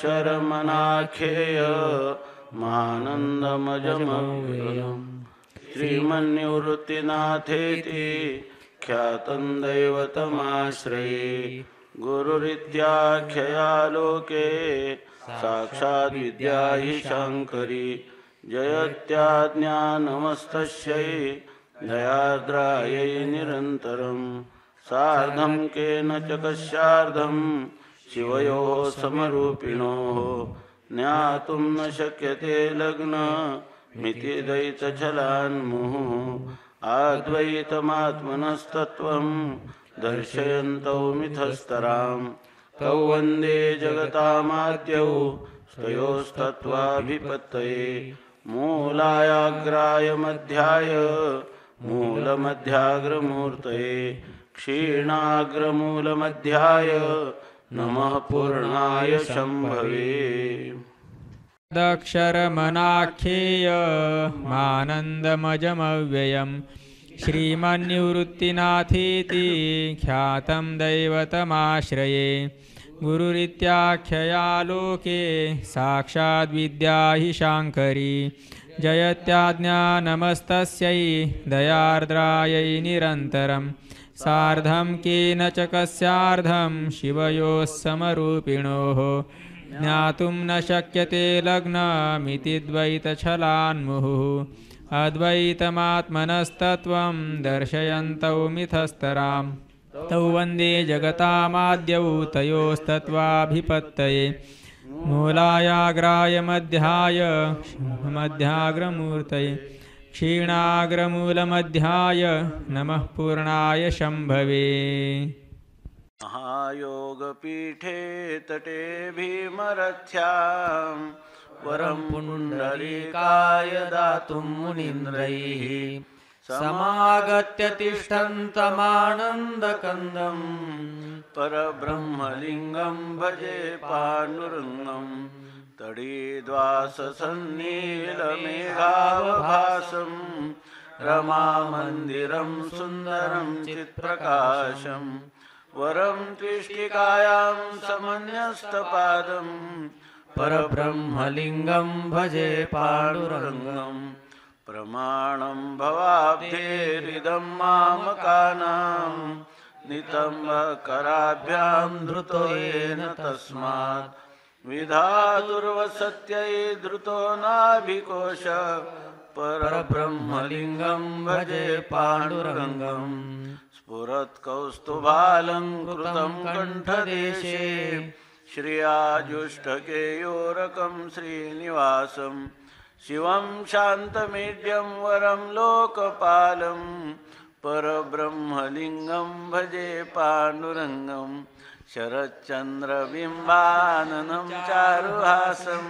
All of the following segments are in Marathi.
शरमनाख्येय मानन्दमजमव्ययम् श्रीमन्निवृत्तिनाथेति ख्यातं दैवतमाश्रये गुरुरित्याख्यया लोके साक्षात् विद्या हि शाङ्करी जयत्याज्ञानमस्तस्यै दयार्द्रायै निरन्तरं सार्धं केन च कस्यार्धं शिवयोः समरूपिणोः ज्ञातुं न शक्यते लग्नमिति द्वैतछलान्मुहुः अद्वैतमात्मनस्तत्त्वं दर्शयन्तौ मिथस्तरां तौ वन्दे जगतामाद्यौ स्तयोस्तत्त्वाभिपत्तये मूलायाग्राय मध्याय मूलमध्याग्रमूर्तये क्षीणाग्रमूलमध्याय नमः पूर्णाय शम्भवे दक्षरमनाख्येय मानन्दमजमव्ययम् श्रीमन्निवृत्तिनाथेति ख्यातं दैवतमाश्रये गुरुरित्याख्यया लोके साक्षात् विद्या हि शाङ्करी जयत्याज्ञानमस्तस्यै दयार्द्रायै निरन्तरं सार्धं केन च कस्यार्धं शिवयोः समरूपिणोः ज्ञातुं न शक्यते लग्नमिति द्वैतछलान्मुहुः अद्वैतमात्मनस्तत्त्वं दर्शयन्तौ मिथस्तरां तौ वन्दे जगतामाद्यौ तयोस्तत्त्वाभिपत्तये मूलायाग्राय मध्याय मध्याग्रमूर्तये क्षीणाग्रमूलमध्याय नमः पूर्णाय शम्भवे महायोगपीठे तटे भीमरथ्यां वरं पुण्डरीकाय दातुं मुनीन्द्रैः समागत्य तिष्ठन्तमानन्दकन्दं परब्रह्मलिङ्गं भजे पाण्डुरङ्गं तडीद्वाससन्नीलमेघावभासं रमामन्दिरं सुन्दरं चित्प्रकाशं वरं त्विष्टिकायां समन्यस्तपादं परब्रह्मलिङ्गं भजे पाण्डुरङ्गं प्रमाणं भवाब्धेरिदं मामकानां नितम्बकराभ्यां धृतो येन तस्मात् विधातुर्वसत्यै धृतो नाभिकोश परब्रह्मलिङ्गं भजे पाण्डुरङ्गं स्फुरत्कौस्तुभालङ्कृतं कण्ठदेशे श्रियाजुष्टकेयोरकं श्रीनिवासं शिवं शान्तमीड्यं वरं लोकपालं परब्रह्मलिङ्गं भजे पाण्डुरङ्गं शरच्चन्द्रबिम्बाननं चारुहासं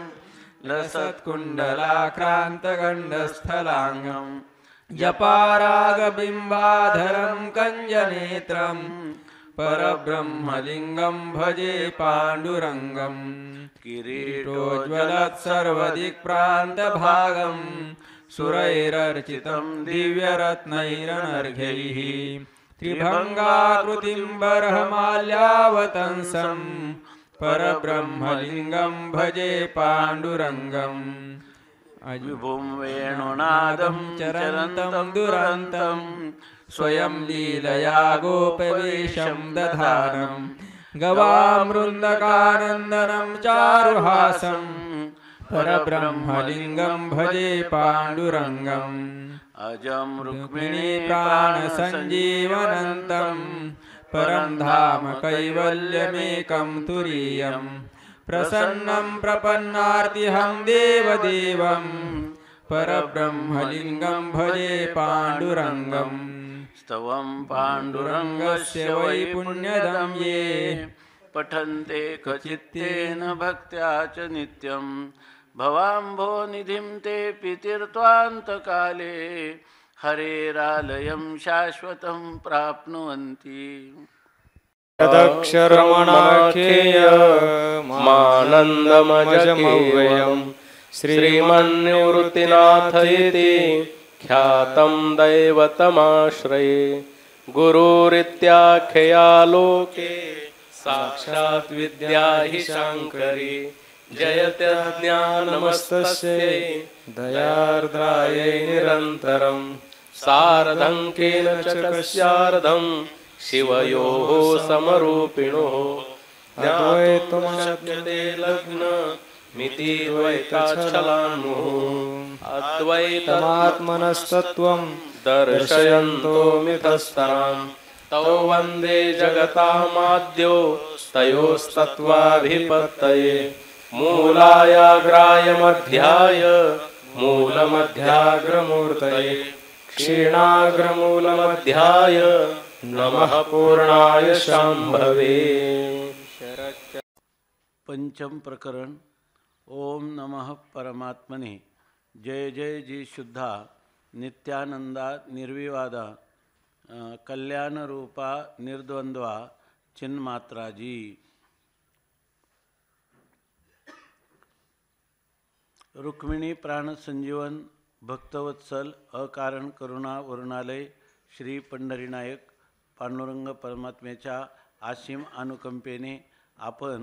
लसत्कुण्डलाक्रान्तगण्डस्थलाङ्गं जपारागबिम्बाधरं कञ्जनेत्रं परब्रह्मलिङ्गं भजे पाण्डुरङ्गं किरीटोज्ज्वलत्सर्वदिक्प्रान्तभागं सुरैरर्चितं दिव्यरत्नैरनर्घ्यैः त्रिभङ्गाकृतिं बर्हमाल्यावतंसं परब्रह्मलिङ्गं भजे पाण्डुरङ्गम् विभुं वेणुनादं चरन्तं दुरन्तं स्वयं लीलया गोपवेशं दधानं गवामृन्दकानन्दनं चारुहासं परब्रह्मलिङ्गं भजे पाण्डुरङ्गम् अजं रुक्मिणी प्राणसञ्जीवनन्तं परं धाम कैवल्यमेकं तुरीयं प्रसन्नं प्रपन्नार्तिहं देवदेवं परब्रह्मलिङ्गं भजे पाण्डुरङ्गम् स्तवं पाण्डुरङ्गस्य वै पुण्यदं ये पठन्ते क्वचित्तेन भक्त्या च नित्यं भवाम्भोनिधिं तेऽपि तीर्त्वान्तकाले हरेरालयं शाश्वतं प्राप्नुवन्ति तदक्षरमणाख्येयमानन्दमजमव्ययं श्रीमन्निवृत्तिनाथ इति ख्यातं दैवतमाश्रये गुरुरित्याख्यया लोके साक्षात् विद्या हि शाङ्करी जयत्यज्ञानमस्तस्यै दयार्द्रायै निरन्तरम् सार्धङ्केन च कस्यार्धं शिवयोः समरूपिणोः ज्ञातुं शक्यते लग्नमिति द्वैताच्छलान्मुः अद्वैतमात्मनस्तत्त्वं दर्शयन्तो मिथस्तराम् तौ वन्दे जगतामाद्यो तयोस्तत्त्वाभिपत्तये मूलायाग्राय मध्याय मूलमध्याग्रमूर्तये क्षीणाग्रमूलमध्याय नमः पूर्णाय शाम्भवे। पंचम प्रकरण। ओम नमः परमात्मने। जय जय जी शुद्धा नित्यानंदा निर्विवादा कल्याण रूपा निर्द्वंद्वा चिन्मात्रा जी। रुक्मिणी प्राण संजीवन भक्तवत्सल अकारण करुणा वरुणालय श्री पंढरीनायक पांडुरंग परमात्म्याच्या असीम अनुकंपेने आपण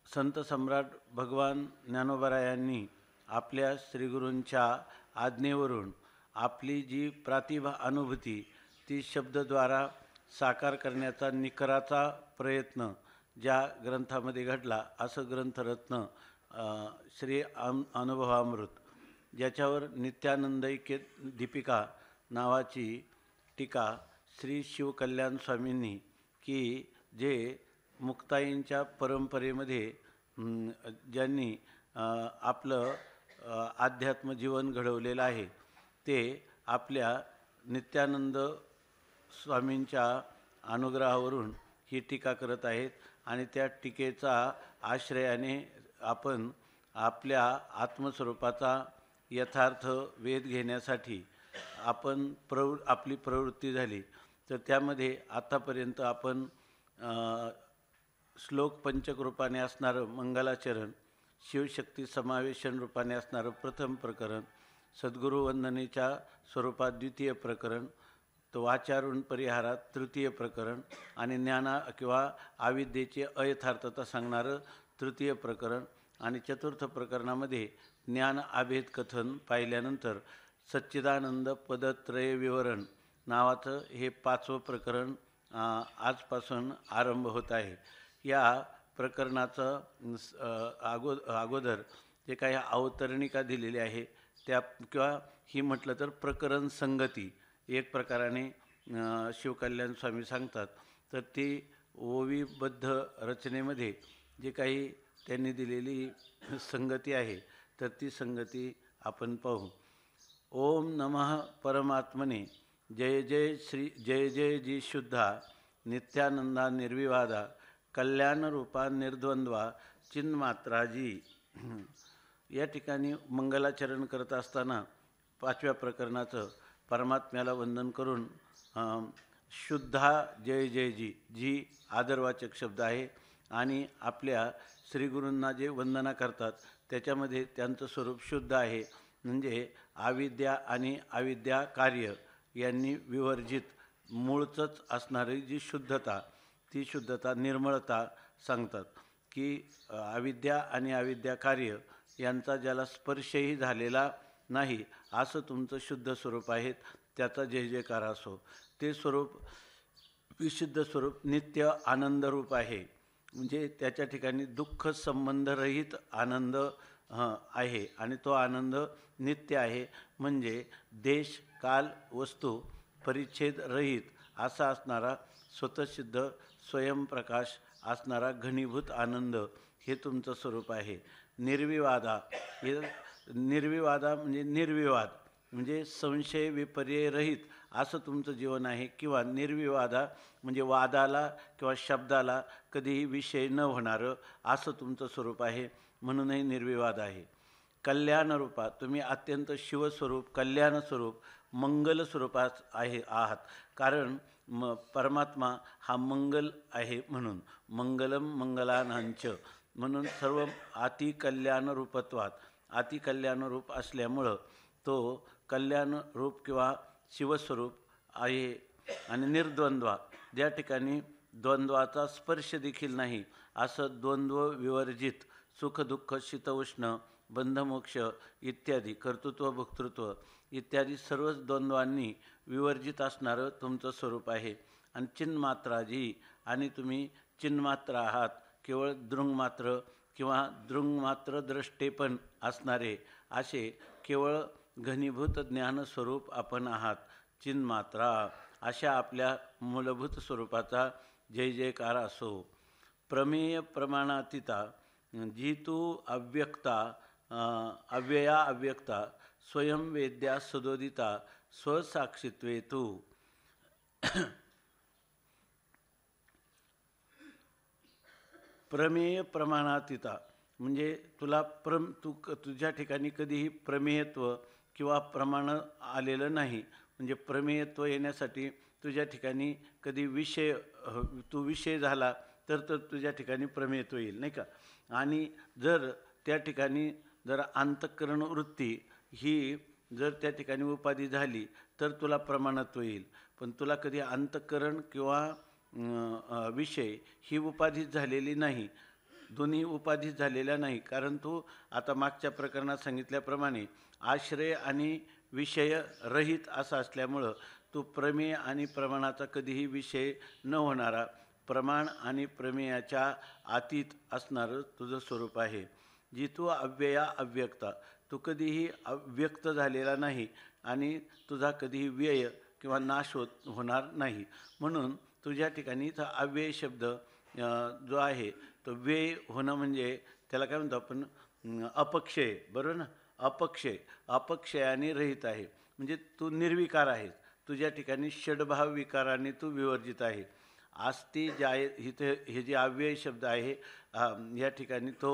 संत सम्राट भगवान ज्ञानोबरायांनी आपल्या श्रीगुरूंच्या आज्ञेवरून आपली जी प्रातिभा अनुभूती ती शब्दद्वारा साकार करण्याचा निकराचा प्रयत्न ज्या ग्रंथामध्ये घडला असं ग्रंथरत्न श्री अनुभवामृत, ज्याच्यावर नित्यानंदैक्य दीपिका नावाची टीका श्री शिवकल्याण स्वामींनी की जे मुक्ताईंच्या परंपरेमध्ये ज्यांनी आपलं अध्यात्मजीवन घडवलेलं आहे ते आपल्या नित्यानंद स्वामींच्या अनुग्रहावरून ही टीका करत आहेत आणि त्या टीकेचा आश्रयाने आपण आपल्या आत्मस्वरूपाचा यथार्थ वेध घेण्यासाठी आपण आपली प्रवृत्ती झाली। तर त्यामध्ये आतापर्यंत आपण श्लोक पंचक रूपाने असणारं मंगलाचरण, शिवशक्ती समावेशन रूपाने असणारं प्रथम प्रकरण, सद्गुरू वंदनेच्या स्वरूपात द्वितीय प्रकरण, तो वाचारून परिहारात तृतीय प्रकरण आणि ज्ञाना किंवा अविद्येची अयथार्थता सांगणारं तृतीय प्रकरण आणि चतुर्थ प्रकरणामध्ये ज्ञान अभेद कथन पाहिल्यानंतर सच्चिदानंद पदत्रय विवरण नावाचं हे पाचवं प्रकरण आजपासून आरंभ होत आहे। या प्रकरणाचं अगोदर जे काही अवतरणिका दिलेली आहे त्या किंवा ही म्हटलं तर प्रकरण संगती एक प्रकाराने शिवकल्याण स्वामी सांगतात, तर ती ओवीबद्ध रचनेमध्ये जे काही त्यांनी दिलेली संगती आहे तर ती संगती आपण पाहू। ओम नमः परमात्मने। जय जय श्री जय जय जी शुद्धा नित्यानंदा निर्विवादा कल्याण रूपा निर्द्वंद्वा चिन्मात्रा जी। या ठिकाणी मंगलाचरण करत असताना पाचव्या प्रकरणाचं परमात्म्याला वंदन करून शुद्धा जय जय जी जी आदरवाचक शब्द आहे आणि आपल्या श्रीगुरूंना जे वंदना करतात त्याच्यामध्ये त्यांचं स्वरूप शुद्ध आहे, म्हणजे अविद्या आणि अविद्या कार्य यांनी विवर्जित मूळचंच असणारी जी शुद्धता ती शुद्धता निर्मळता सांगतात की अविद्या आणि अविद्या कार्य यांचा ज्याला स्पर्शही झालेला नाही असं तुमचं शुद्ध स्वरूप आहे, त्याचा जय जयकार असो। ते स्वरूप विशुद्ध स्वरूप नित्य आनंद रूप आहे, म्हणजे त्याच्या ठिकाणी दुःख संबंधरहित आनंद आहे आणि तो आनंद नित्य आहे, म्हणजे देश काल वस्तू परिच्छेद रहित असा असणारा स्वतःसिद्ध स्वयंप्रकाश असणारा घनीभूत आनंद हे तुमचं स्वरूप आहे। निर्विवादा हे निर्विवादा म्हणजे निर्विवाद म्हणजे संशय विपर्य रहित असं तुमचं जीवन आहे, किंवा निर्विवादा म्हणजे वादाला किंवा शब्दाला कधीही विषय न होणारं असं तुमचं स्वरूप आहे, म्हणूनही निर्विवाद आहे। कल्याण रूपा तुम्ही अत्यंत शिवस्वरूप कल्याण स्वरूप मंगल स्वरूपात आहात, कारण परमात्मा हा मंगल आहे म्हणून मंगलम मंगलानांच म्हणून सर्व अति कल्याण रूपत्वात अति कल्याण रूप असल्यामुळं तो कल्याण रूप किंवा शिवस्वरूप आहे। आणि निर्द्वंद्वा ज्या ठिकाणी द्वंद्वाचा स्पर्श देखील नाही असं द्वंद्व विवर्जित सुख दुःख शीतउष्ण बंधमोक्ष इत्यादी कर्तृत्व भोक्तृत्व इत्यादी सर्वच द्वंद्वांनी विवर्जित असणारं तुमचं स्वरूप आहे. आणि चिन्मात्रा जी आणि तुम्ही चिन्मात्र आहात, केवळ दृङ्मात्र किंवा दृङ्मात्र द्रष्टेपण असणारे असे केवळ घनीभूत ज्ञानस्वरूप आपण आहात. चिन्मात्रा अशा आपल्या मूलभूत स्वरूपाचा जय जयकार असो. प्रमेय प्रमाणातीता जी तू अव्यक्ता अव्यया अव्यक्ता स्वयंवेद्या सदोदिता स्वसाक्षित्वे तू. प्रमेय प्रमाणातीता म्हणजे तुला तुझ्या ठिकाणी कधीही प्रमेयत्व किंवा प्रमाण आलेलं नाही. म्हणजे प्रमेयत्व येण्यासाठी तुझ्या ठिकाणी कधी तू विषय झाला तर तुझ्या ठिकाणी प्रमेयत्व येईल, नाही का. आणि जर त्या ठिकाणी जर अंतःकरण वृत्ती ही जर त्या ठिकाणी उपाधी झाली तर तुला प्रमाणत्व येईल. पण तुला कधी अंतःकरण किंवा विषय ही उपाधीच झालेली नाही, दोन्ही उपाधीच झालेल्या नाही. कारण तू आता मागच्या प्रकरणात सांगितल्याप्रमाणे आश्रय आणि विषय रहित असं असल्यामुळं तू प्रमेय आणि प्रमाणाचा कधीही विषय न होणारा, प्रमाण आणि प्रमेयाच्या अतीत असणारं तुझं स्वरूप आहे. जी तू अव्यया अव्यक्ता, तू कधीही अव्यक्त झालेला नाही आणि तुझा कधीही व्यय किंवा नाश होणार नाही. म्हणून तुझ्या ठिकाणी इथं अव्यय शब्द जो आहे तो व्यय होणं म्हणजे त्याला काय म्हणतो आपण, अपक्षय, बरोबर ना. अपक्षयाने रहित आहे म्हणजे तू निर्विकार आहेस. तुझ्या ठिकाणी षड्भाव विकाराने तू विवर्जित आहे. आस्ती जाय इथे हे जे अव्यय शब्द आहे या ठिकाणी तो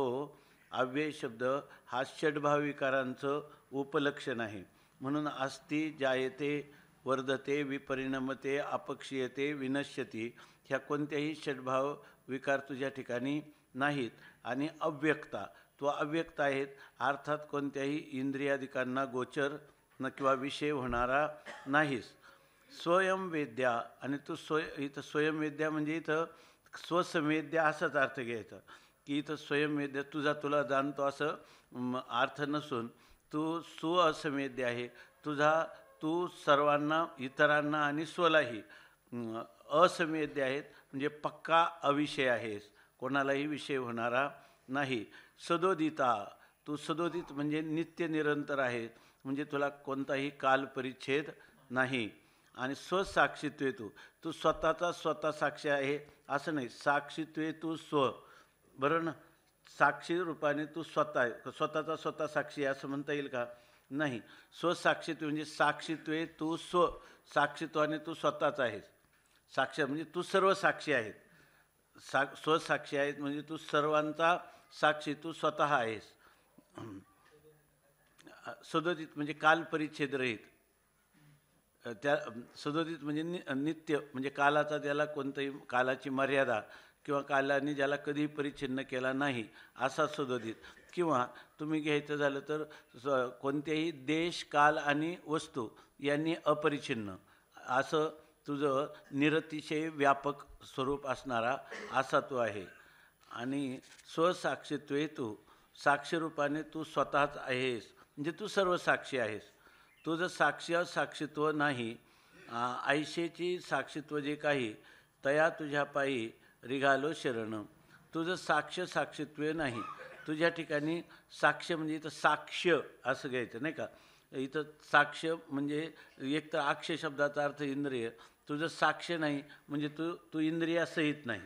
अव्यय शब्द हा षड्भाव विकारांचं उपलक्षण आहे. म्हणून आस्ती जायते वर्धते विपरिणमते अपक्षीयते विनश्यती ह्या कोणत्याही षड्भाव विकार तुझ्या ठिकाणी नाहीत. आणि अव्यक्ता, तो अव्यक्त आहेत अर्थात कोणत्याही इंद्रियादिकांना गोचर न किंवा विषय होणारा नाहीस. स्वयंवेद्या आणि तू इथं स्वयंवेद्या म्हणजे इथं स्वसंवेद्या असाच अर्थ घ्यायचा की इथं स्वयंवेद्या तुला जाणतो असं अर्थ नसून तू स्वसंवेद्य आहे. तू सर्वांना, इतरांना आणि स्वलाही असंवेद्य आहेत म्हणजे पक्का अविषय आहेस, कोणालाही विषय होणारा नाही. सदोदिता, तू सदोदित म्हणजे नित्य निरंतर आहे म्हणजे तुला कोणताही कालपरिच्छेद नाही. आणि स्वसाक्षित्वे तू स्वतःचा स्वतः साक्षी आहे असं नाही. साक्षित्वे तू स्व, बरं ना. साक्षी रूपाने तू स्वतःचा स्वतः साक्षी असं म्हणता येईल का? नाही. स्वसाक्षित्व म्हणजे साक्षित्वे तू स्व, साक्षीत्वाने तू स्वतःच आहेस. साक्ष म्हणजे तू सर्व साक्षी आहेत. स्वसाक्षी आहेत म्हणजे तू सर्वांचा साक्षी, तू स्वतः आहेस. सदोदित म्हणजे कालपरिच्छेद रहित. त्या सदोदित म्हणजे नित्य म्हणजे कालाचा त्याला कोणतंही कालाची मर्यादा किंवा कालाने ज्याला कधीही परिच्छिन्न केला नाही असा सदोदित. किंवा तुम्ही घ्यायचं झालं तर कोणत्याही देश काल आणि वस्तू यांनी अपरिच्छिन्न असं तुझं निरतिशय व्यापक स्वरूप असणारा असा तू आहे. आणि स्वसाक्षित्वे तू, साक्षीरूपाने तू स्वतःच आहेस म्हणजे तू सर्व साक्षी आहेस. तुझं साक्षीत्व नाही. ऐशेची साक्षीत्व जे काही तया तुझ्या पायी रिघालो शरण. तुझं साक्षीत्व नाही. तुझ्या ठिकाणी साक्ष म्हणजे इथं साक्ष्य असं घ्यायचं नाही का. इथं साक्ष म्हणजे एक तर अक्ष शब्दाचा अर्थ इंद्रिय. तुझं साक्ष नाही म्हणजे तू इंद्रियासहित नाही.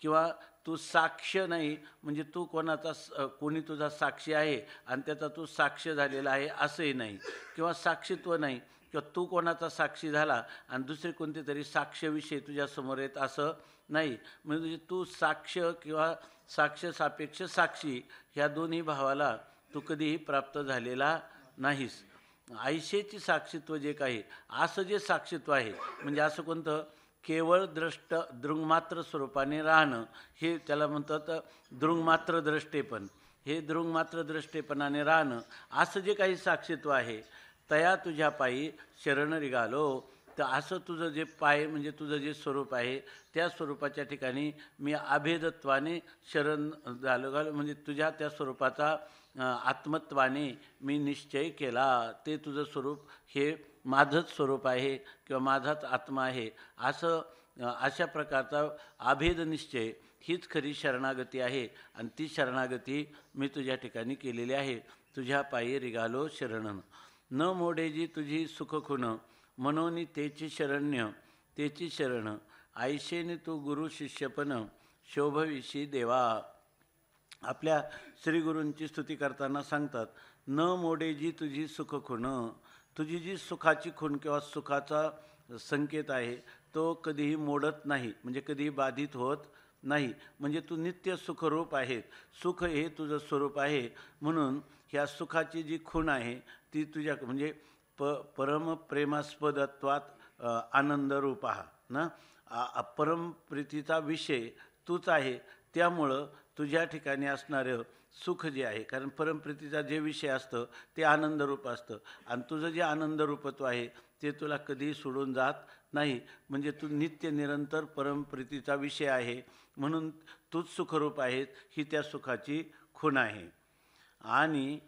किंवा तू साक्ष नाही म्हणजे तू कोणी तुझा साक्षी आहे आणि त्याचा तू साक्ष झालेला आहे असंही नाही. किंवा साक्षीत्व नाही किंवा तू कोणाचा साक्षी झाला आणि दुसरे कोणते तरी साक्ष्यविषयी तुझ्यासमोर येत असं नाही. म्हणजे तू साक्ष किंवा साक्ष सापेक्ष साक्षी ह्या दोन्ही भावाला तू कधीही प्राप्त झालेला नाहीस. ऐशेची साक्षीत्व जे काही असं जे साक्षीत्व आहे म्हणजे असं कोणतं, केवळ दृङ्मात्र स्वरूपाने राहणं हे त्याला म्हणतात दृङ्मात्र द्रष्टेपण. हे दृङ्मात्र द्रष्टेपणाने राहणं असं जे काही साक्षीत्व आहे तया तुझ्या पायी शरण रिघालो, तर असं तुझं जे पाय म्हणजे तुझं जे स्वरूप आहे त्या स्वरूपाच्या ठिकाणी मी अभेदत्वाने शरण घालो म्हणजे तुझ्या त्या स्वरूपाचा आत्मत्वाने मी निश्चय केला. ते तुझं स्वरूप हे माझंच स्वरूप आहे किंवा माझाच आत्मा आहे असं अशा प्रकारचा अभेद निश्चय हीच खरी शरणागती आहे. आणि ती शरणागती मी तुझ्या ठिकाणी केलेली आहे. तुझ्या पायी रिगालो शरणन न मोडेजी तुझी सुखखुन मनोनी तेची शरण्य तेची शरण आयशेने तू गुरु शिष्यपण शोभविषी देवा. आपल्या श्रीगुरूंची स्तुती करताना सांगतात न मोडेजी तुझी सुखखुन. तुझी जी सुखाची खूण किंवा सुखाचा संकेत आहे तो कधीही मोडत नाही म्हणजे कधीही बाधित होत नाही. म्हणजे तू नित्य सुखरूप आहे. सुख हे तुझं स्वरूप आहे. म्हणून ह्या सुखाची जी खूण आहे ती तुझ्या म्हणजे परमप्रेमास्पदत्वात आनंदरूप ना परमप्रीतीचा विषय तूच आहे. त्यामुळं तुझ्या ठिकाणी असणारं सुख जे आहे कारण परमप्रीतीचा जे विषय असतं ते आनंदरूप असतं आणि तुझं जे आनंदरूपत्व आहे ते तुला कधीही सोडून जात नाही. म्हणजे तू नित्य निरंतर परमप्रीतीचा विषय आहे म्हणून तूच सुखरूप आहेस ही त्या सुखाची खूण आहे. आणि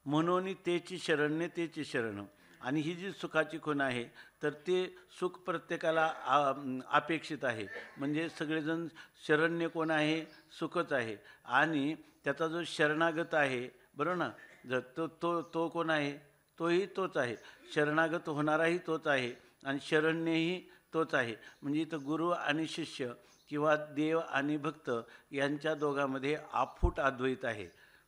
म्हणून तेची शरण्य तेची शरण आणि ही जी सुखाची खूण आहे तर ते सुख प्रत्येकाला अपेक्षित आहे. म्हणजे सगळेजण शरण्य कोण आहे सुखच आहे आणि त्याचा जो शरणागत आहे बरोबर ना जर तो कोण आहे तोही तोच आहे. शरणागत होणाराही तोच आहे आणि शरण्यही तोच आहे. म्हणजे इथं गुरु आणि शिष्य किंवा देव आणि भक्त यांच्या दोघांमध्ये अफूट अद्वैत आहे.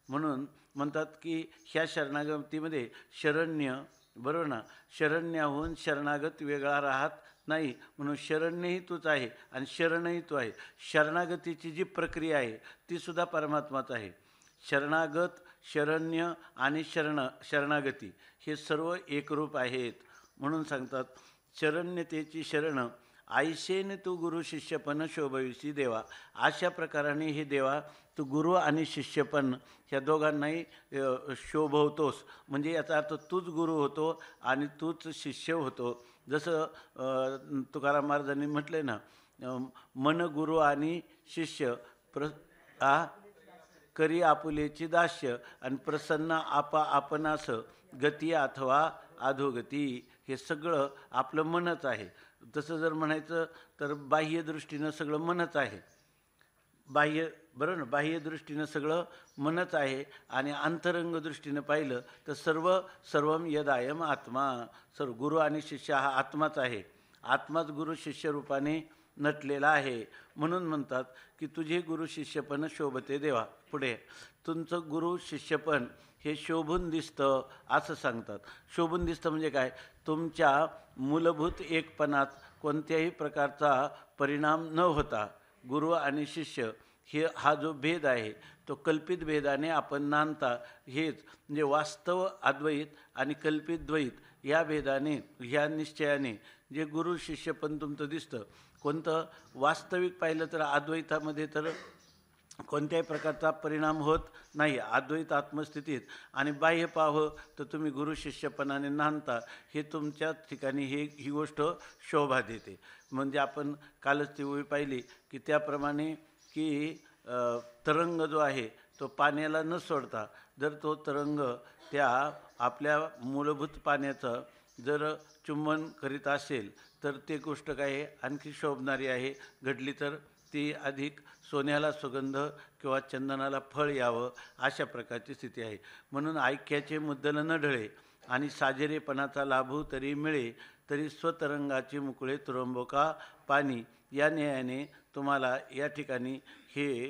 म्हणून म्हणतात की ह्या शरणागतीमध्ये शरण्य बरोबर ना शरण्याहून शरणागत वेगळा राहत नाही. म्हणून शरण्यही तूच आहे आणि शरणही तू आहे. शरणागतीची जी प्रक्रिया आहे तीसुद्धा परमात्माच आहे. शरणागत शरण्य आणि शरणागती हे सर्व एकरूप आहेत. म्हणून सांगतात शरण्यतेची शरण आयशेने तू गुरु शिष्यपण शोभविषी देवा. अशा प्रकाराने हे देवा तू गुरु आणि शिष्यपण ह्या दोघांनाही शोभवतोस. म्हणजे याचा अर्थ तूच गुरु होतो आणि तूच शिष्य होतो. जसं तुकाराम महाराजांनी म्हटले ना मन गुरु आणि शिष्य करी आपुलेची दास्य आणि प्रसन्न आपणास गती अथवा अधोगती. हे सगळं आपलं मनच आहे. तसं जर म्हणायचं तर बाह्य दृष्टीनं सगळं मनच आहे. बरोबर ना बाह्य दृष्टीनं सगळं मनच आहे आणि अंतरंग दृष्टीनं पाहिलं तर सर्वम यदायम आत्मा. सर्व गुरु आणि शिष्य हा आत्माच आहे. आत्माच गुरु शिष्य रूपाने नटलेला आहे. म्हणून म्हणतात की तुझे गुरु शिष्यपण शोभते देवा. पुढे तुमचं गुरु शिष्यपण हे शोभून दिसतं असं सांगतात. शोभून दिसतं म्हणजे काय तुमच्या मूलभूत एकपणात कोणत्याही प्रकारचा परिणाम न होता गुरु आणि शिष्य हा जो भेद आहे तो कल्पित भेदाने आपण नांदता. हेच म्हणजे वास्तव अद्वैत आणि कल्पित द्वैत या भेदाने ह्या निश्चयाने जे गुरु शिष्यपण तुमचं दिसतं. कोणतं वास्तविक पाहिलं तर अद्वैतामध्ये तर कोणत्याही प्रकारचा परिणाम होत नाही अद्वैत आत्मस्थितीत. आणि बाह्य पाहावं तर तुम्ही गुरु शिष्यपणाने नांदता. हे तुमच्या ठिकाणी ही गोष्ट शोभा देते. म्हणजे आपण कालच ती ओळी पाहिली की त्याप्रमाणे की तरंग जो आहे तो पाण्याला न सोडता जर तो तरंग त्या आपल्या मूलभूत पाण्याचं जर चुंबन करीत असेल तर ते गोष्ट काय आहे आणखी शोभणारी आहे. घडली तर ती अधिक सोन्याला सुगंध किंवा चंदनाला फळ यावं अशा प्रकारची स्थिती आहे. म्हणून ऐक्याचे मुद्दल न ढळे आणि साजेरेपणाचा लाभू तरी मिळे तरी स्वतरंगाची मुकळे तुरंबोका पाणी. या न्यायाने तुम्हाला या ठिकाणी हे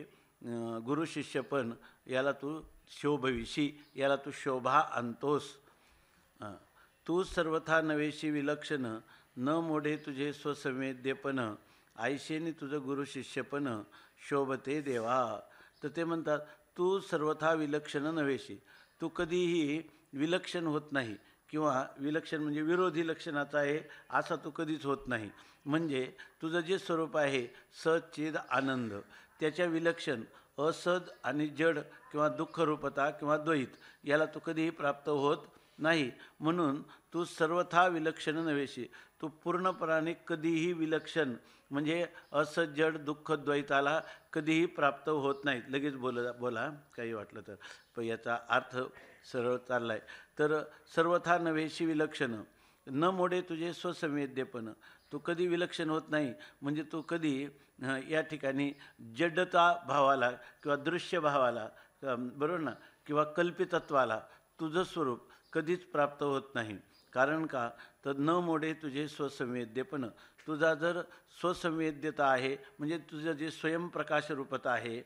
गुरु शिष्यपण याला तू शोभविषी याला तू शोभा आणतोस. तू सर्वथा नवेशी विलक्षण न मोडे तुझे स्वसंवेद्यपण आयशेने तुझं गुरु शिष्यपण शोभते देवा. तर ते म्हणतात तू सर्वथा विलक्षण नवेशी. तू कधीही विलक्षण होत नाही किंवा विलक्षण म्हणजे विरोधी लक्षणाचा आहे असा तू कधीच होत नाही. म्हणजे तुझं जे स्वरूप आहे सच्चिद आनंद त्याच्या विलक्षण असद आणि जड किंवा दुःखरूपता किंवा द्वैत याला तू कधीही प्राप्त होत नाही. म्हणून तू सर्वथा विलक्षण नव्हेशी. तू पूर्णपणाने कधीही विलक्षण म्हणजे असजड दुःख द्वैताला कधीही प्राप्त होत नाहीत. लगेच बोला काही वाटलं तर, पण याचा अर्थ सरळ चालला आहे. तर सर्वथा नव्हेशी विलक्षण न मोडे तुझे स्वसंवेद्यपण. तू कधी विलक्षण होत नाही म्हणजे तू कधी या ठिकाणी जडता भावाला किंवा दृश्य भावाला बरोबर ना किंवा कल्पितत्वाला तुझं स्वरूप कधीच प्राप्त होत नाही. कारण का तर न मोडे तुझे स्वसंवेद्यपण. तुझा जर स्वसंवेद्यता आहे म्हणजे तुझं जे स्वयंप्रकाश रूपता आहे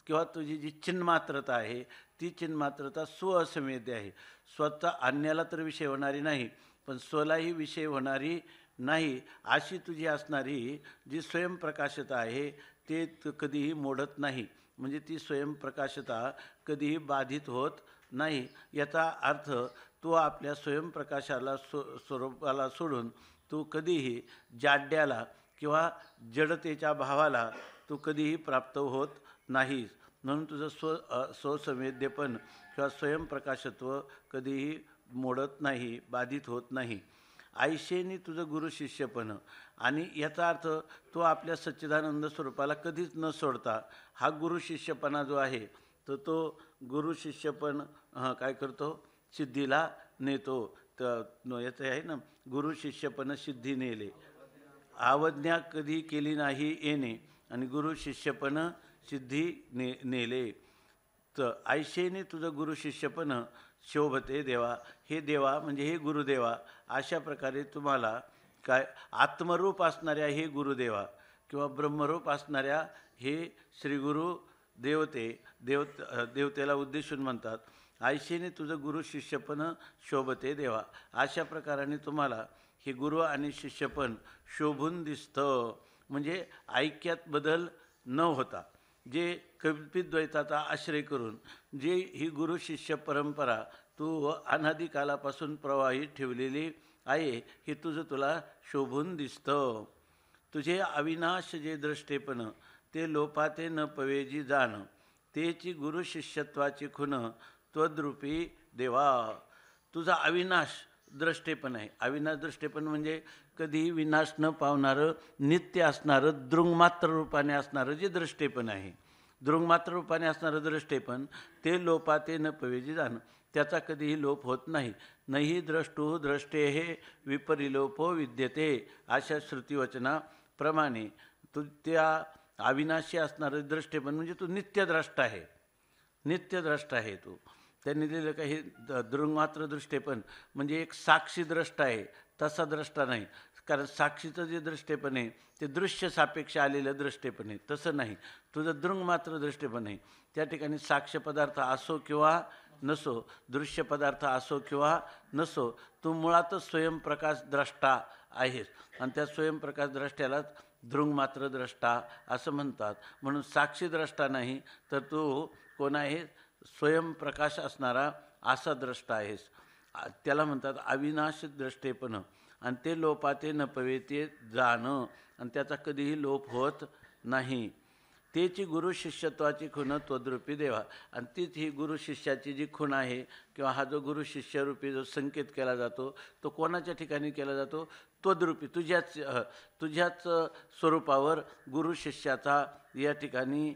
किंवा तुझी जी चिन्मात्रता आहे ती चिन्मात्रता स्वसंवेद्य आहे. स्वतः अन्याला तर विषय होणारी नाही पण स्वलाही विषय होणारी नाही अशी तुझी असणारी जी स्वयंप्रकाशता आहे ते कधीही मोडत नाही. म्हणजे ती स्वयंप्रकाशता कधीही बाधित होत नाही. याचा अर्थ तू आपल्या स्वयंप्रकाशाला स्वरूपाला सोडून तू कधीही जाड्याला किंवा जडतेच्या भावाला तू कधीही प्राप्त होत नाहीस. म्हणून तुझं स्वसंवेद्यपण किंवा स्वयंप्रकाशत्व कधीही मोडत नाही, बाधित होत नाही. आयशेनी तुझं गुरुशिष्यपण. आणि याचा अर्थ तो आपल्या सच्चिदानंद स्वरूपाला कधीच न सोडता हा गुरुशिष्यपणा जो आहे तर तो गुरुशिष्यपण काय करतो सिद्धीला नेतो. तर याचं आहे ना गुरुशिष्यपण सिद्धी नेले. आवज्ञा कधी केली नाही येणे आणि गुरुशिष्यपण सिद्धी नेले. तर आयशेने तुझं गुरुशिष्यपण शोभते देवा. हे देवा म्हणजे हे गुरुदेवा. अशा प्रकारे तुम्हाला काय आत्मरूप असणाऱ्या हे गुरुदेवा किंवा ब्रह्मरूप असणाऱ्या हे श्रीगुरु देवतेला उद्देशून म्हणतात. आयशेने तुझं गुरुशिष्यपण शोभते देवा. अशा प्रकाराने तुम्हाला हे गुरु आणि शिष्यपण शोभून दिसतं. म्हणजे ऐक्यात बदल न होता जे कल्पित द्वैताचा आश्रय करून जे ही गुरु शिष्य परंपरा तू अनादिकालापासून प्रवाहित ठेवलेली आहे हे तुला शोभून दिसतं. तुझे अविनाश जे द्रष्टेपण ते लोपाते न पवेजी जाण. तेची गुरु शिष्यत्वाची खुन त्वद्रूपी देवा. तुझा अविनाश द्रष्टेपण आहे. अविनाश द्रष्टेपण म्हणजे कधीही विनाश न पावणारं नित्य असणारं दृंगमात्र रूपाने असणारं जे द्रष्टेपण आहे. दृंगमात्र रूपाने असणारं द्रष्टेपण ते लोपाते न पवेजी जाणं. त्याचा कधीही लोप होत नाही. नही द्रष्टू द्रष्टे हे विपरिलोपो विद्यते. अशा श्रुतिवचनाप्रमाणे तू त्या अविनाशी असणारं द्रष्टेपण म्हणजे तू नित्यद्रष्टा आहे. नित्यद्रष्टा आहे तू. त्यांनी दिलं का हे दृंगमात्र दृष्टेपण म्हणजे एक साक्षी द्रष्टा आहे. तसा द्रष्टा नाही. कारण साक्षीचं जे दृष्टेपण आहे ते दृश्य सापेक्ष आलेलं दृष्टेपण आहे. तसं नाही. तुझं दृंगमात्र दृष्टेपण आहे. त्या ठिकाणी साक्ष पदार्थ असो किंवा नसो, दृश्य पदार्थ असो किंवा नसो, तू मुळातच स्वयंप्रकाश द्रष्टा आहेस. आणि त्या स्वयंप्रकाश द्रष्ट्यालाच दृंगमात्र द्रष्टा असं म्हणतात. म्हणून साक्षी द्रष्टा नाही तर तू कोण आहे स्वयंप्रकाश असणारा असा द्रष्टा आहेस. त्याला म्हणतात अविनाश द्रष्टेपण. आणि ते लोपाते न पवेते जाणं आणि त्याचा कधीही लोप होत नाही. तेची गुरु शिष्यत्वाची खुण त्वद्रूपी देवा. आणि तीच ही गुरु शिष्याची जी खूण आहे किंवा हा जो गुरु शिष्यरूपी जो संकेत केला जातो तो कोणाच्या ठिकाणी केला जातो त्वद्रूपी तुझ्याच स्वरूपावर गुरु शिष्याचा या ठिकाणी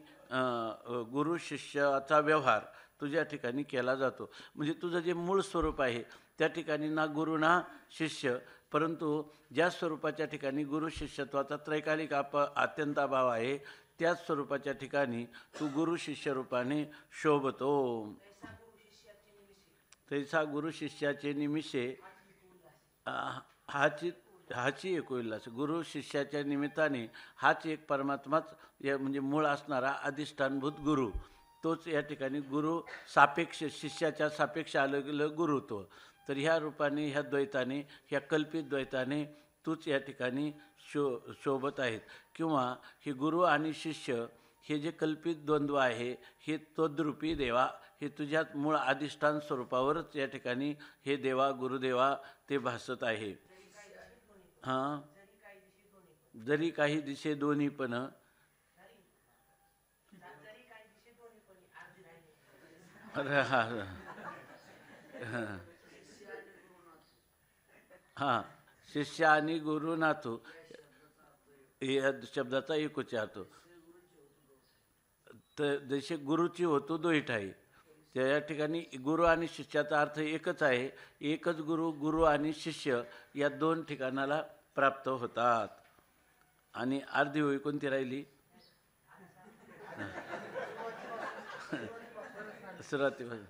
गुरु शिष्याचा व्यवहार तुझ्या ठिकाणी केला जातो. म्हणजे तुझं जे मूळ स्वरूप आहे त्या ठिकाणी ना गुरु ना शिष्य, परंतु ज्या स्वरूपाच्या ठिकाणी गुरु शिष्यत्वाचा त्रैकालिक अत्यंताभाव आहे त्याच स्वरूपाच्या ठिकाणी तू गुरु शिष्य रूपाने शोभतो. तैसा गुरु शिष्याचे निमिषे हाची एक उल्हास. गुरु शिष्याच्या निमित्ताने हाच एक परमात्माच म्हणजे मूळ असणारा अधिष्ठानभूत गुरु तोच या ठिकाणी गुरु सापेक्ष शिष्याच्या सापेक्ष आलं गेलं गुरुत्व. तर ह्या रूपाने ह्या द्वैताने ह्या कल्पित द्वैताने तूच या ठिकाणी शोभत आहेत. किंवा हे गुरु आणि शिष्य हे जे कल्पित द्वंद्व आहे हे त्वद्रूपी देवा हे तुझ्यात मूळ अधिष्ठान स्वरूपावरच या ठिकाणी हे देवा गुरुदेवा ते भासत आहे. हां जरी काही दिशे दोन्ही पण हां, शिष्य आणि गुरु नातू या शब्दाचा एकूच अर्थ. तर जसे गुरुची होतो दोही ठाई, त्या या ठिकाणी गुरु आणि शिष्याचा अर्थ एकच आहे. एकच गुरु, गुरु आणि शिष्य या दोन ठिकाणाला प्राप्त होतात. आणि अर्धी होई कोणती राहिली? सुरुवातीपासून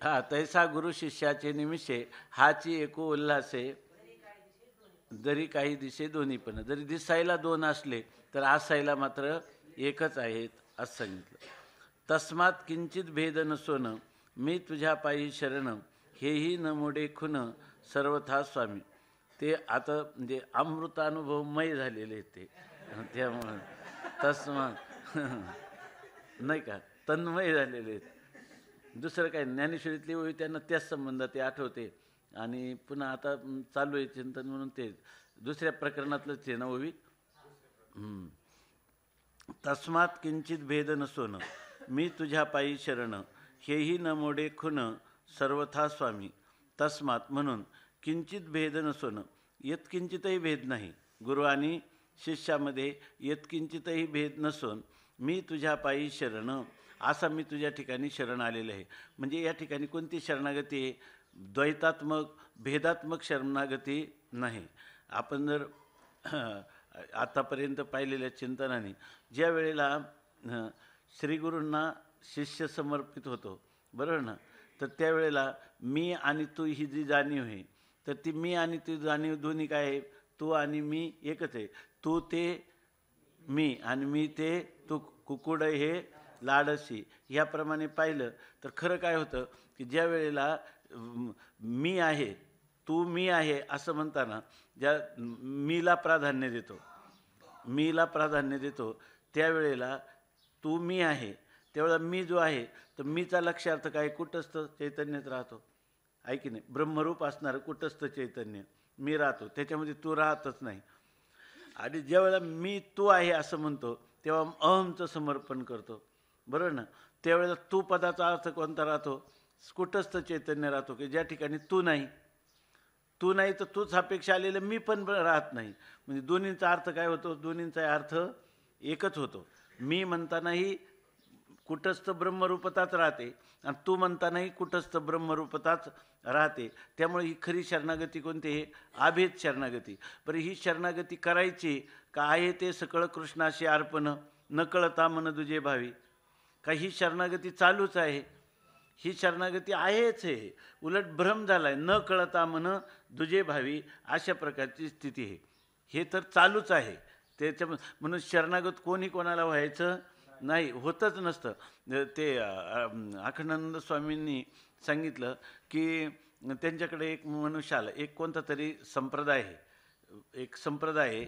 हा, तैसा गुरु शिष्याचे निमिषे हाची एकू उल्हासे, जरी काही दिसे दोन्ही पण. जरी दिसायला दोन असले तर असायला मात्र एकच आहेत असं सांगितलं. तस्मात किंचित भेद नसोन मी तुझ्या पायी शरण, हेही न मोडे खुन सर्वथा स्वामी. ते आता म्हणजे अमृतानुभवमय झालेले आहेत ते, त्यामुळं तस्मात नाही का तन्मय झालेले आहेत. दुसरं काय ज्ञानेश्वरीतली ओवी त्यांना त्याच संबंधात ते आठवते. आणि पुन्हा आता चालू आहे चिंतन म्हणून ते दुसऱ्या प्रकरणातलंच आहे ना ओवी. तस्मात किंचित भेद नसोन मी तुझ्या पायी शरण, हेही न मोडे खुन सर्वथा स्वामी. तस्मात म्हणून किंचित भेद नसोन, यत्किंचितही भेद नाही. गुरु आणि शिष्यामध्ये यत्किंचितही भेद नसून मी तुझ्या पायी शरण, असा मी तुझ्या ठिकाणी शरण आलेलं आहे. म्हणजे या ठिकाणी कोणती शरणागती आहे? द्वैतात्मक भेदात्मक शरणागती नाही. आपण जर आतापर्यंत पाहिलेल्या चिंतनाने ज्या वेळेला श्रीगुरूंना शिष्य समर्पित होतो, बरोबर ना, तर त्यावेळेला मी आणि तू ही जी जाणीव आहे, तर ती मी आणि ती जाणीव दोन्ही काय आहे? तू आणि मी एकच आहे. तू ते मी आणि मी ते तू, कुकुड हे लाडशी, ह्याप्रमाणे पाहिलं तर खरं काय होतं की ज्या वेळेला मी आहे, तू मी आहे असं म्हणताना ज्या मीला प्राधान्य देतो, त्यावेळेला तू मी आहे, त्यावेळेला मी जो आहे तर मीचा लक्षार्थ काय? कुटस्थ चैतन्यच राहतो, आहे की नाही? ब्रह्मरूप असणारं कुटस्थ चैतन्य मी राहतो, त्याच्यामध्ये तू राहतच नाही. आणि ज्यावेळेला मी तू आहे असं म्हणतो तेव्हा अहमचं समर्पण करतो, बरोबर ना. त्यावेळेला तू पदाचा अर्थ कोणता राहतो? कुटस्थ चैतन्य राहतो, की ज्या ठिकाणी तू नाही तर तूच अपेक्षा आलेलं मी पण राहत नाही. म्हणजे दोन्हींचा अर्थ काय होतो? दोन्हींचा अर्थ एकच होतो. मी म्हणतानाही कुटस्थ ब्रह्मरूपताच राहते आणि तू म्हणतानाही कुटस्थ ब्रह्मरूपताच राहते. त्यामुळे ही खरी शरणागती कोणती आहे? अभेद शरणागती. बरं, ही शरणागती करायची का आहे ते सकळ कृष्णाशी अर्पण, न कळता मन दुजे भावी. का ही शरणागती चालूच आहे? ही शरणागती आहेच आहे, उलट भ्रम झाला आहे. न कळता मन दुजे भावी अशा प्रकारची स्थिती आहे. हे तर चालूच आहे. त्याच्या म्हणून शरणागत कोणी कोणाला व्हायचं नाही, होतच नसतं. ते अखंडानंद स्वामींनी सांगितलं की त्यांच्याकडे एक मनुष्य आला, एक कोणता तरी संप्रदाय आहे, एक संप्रदाय आहे,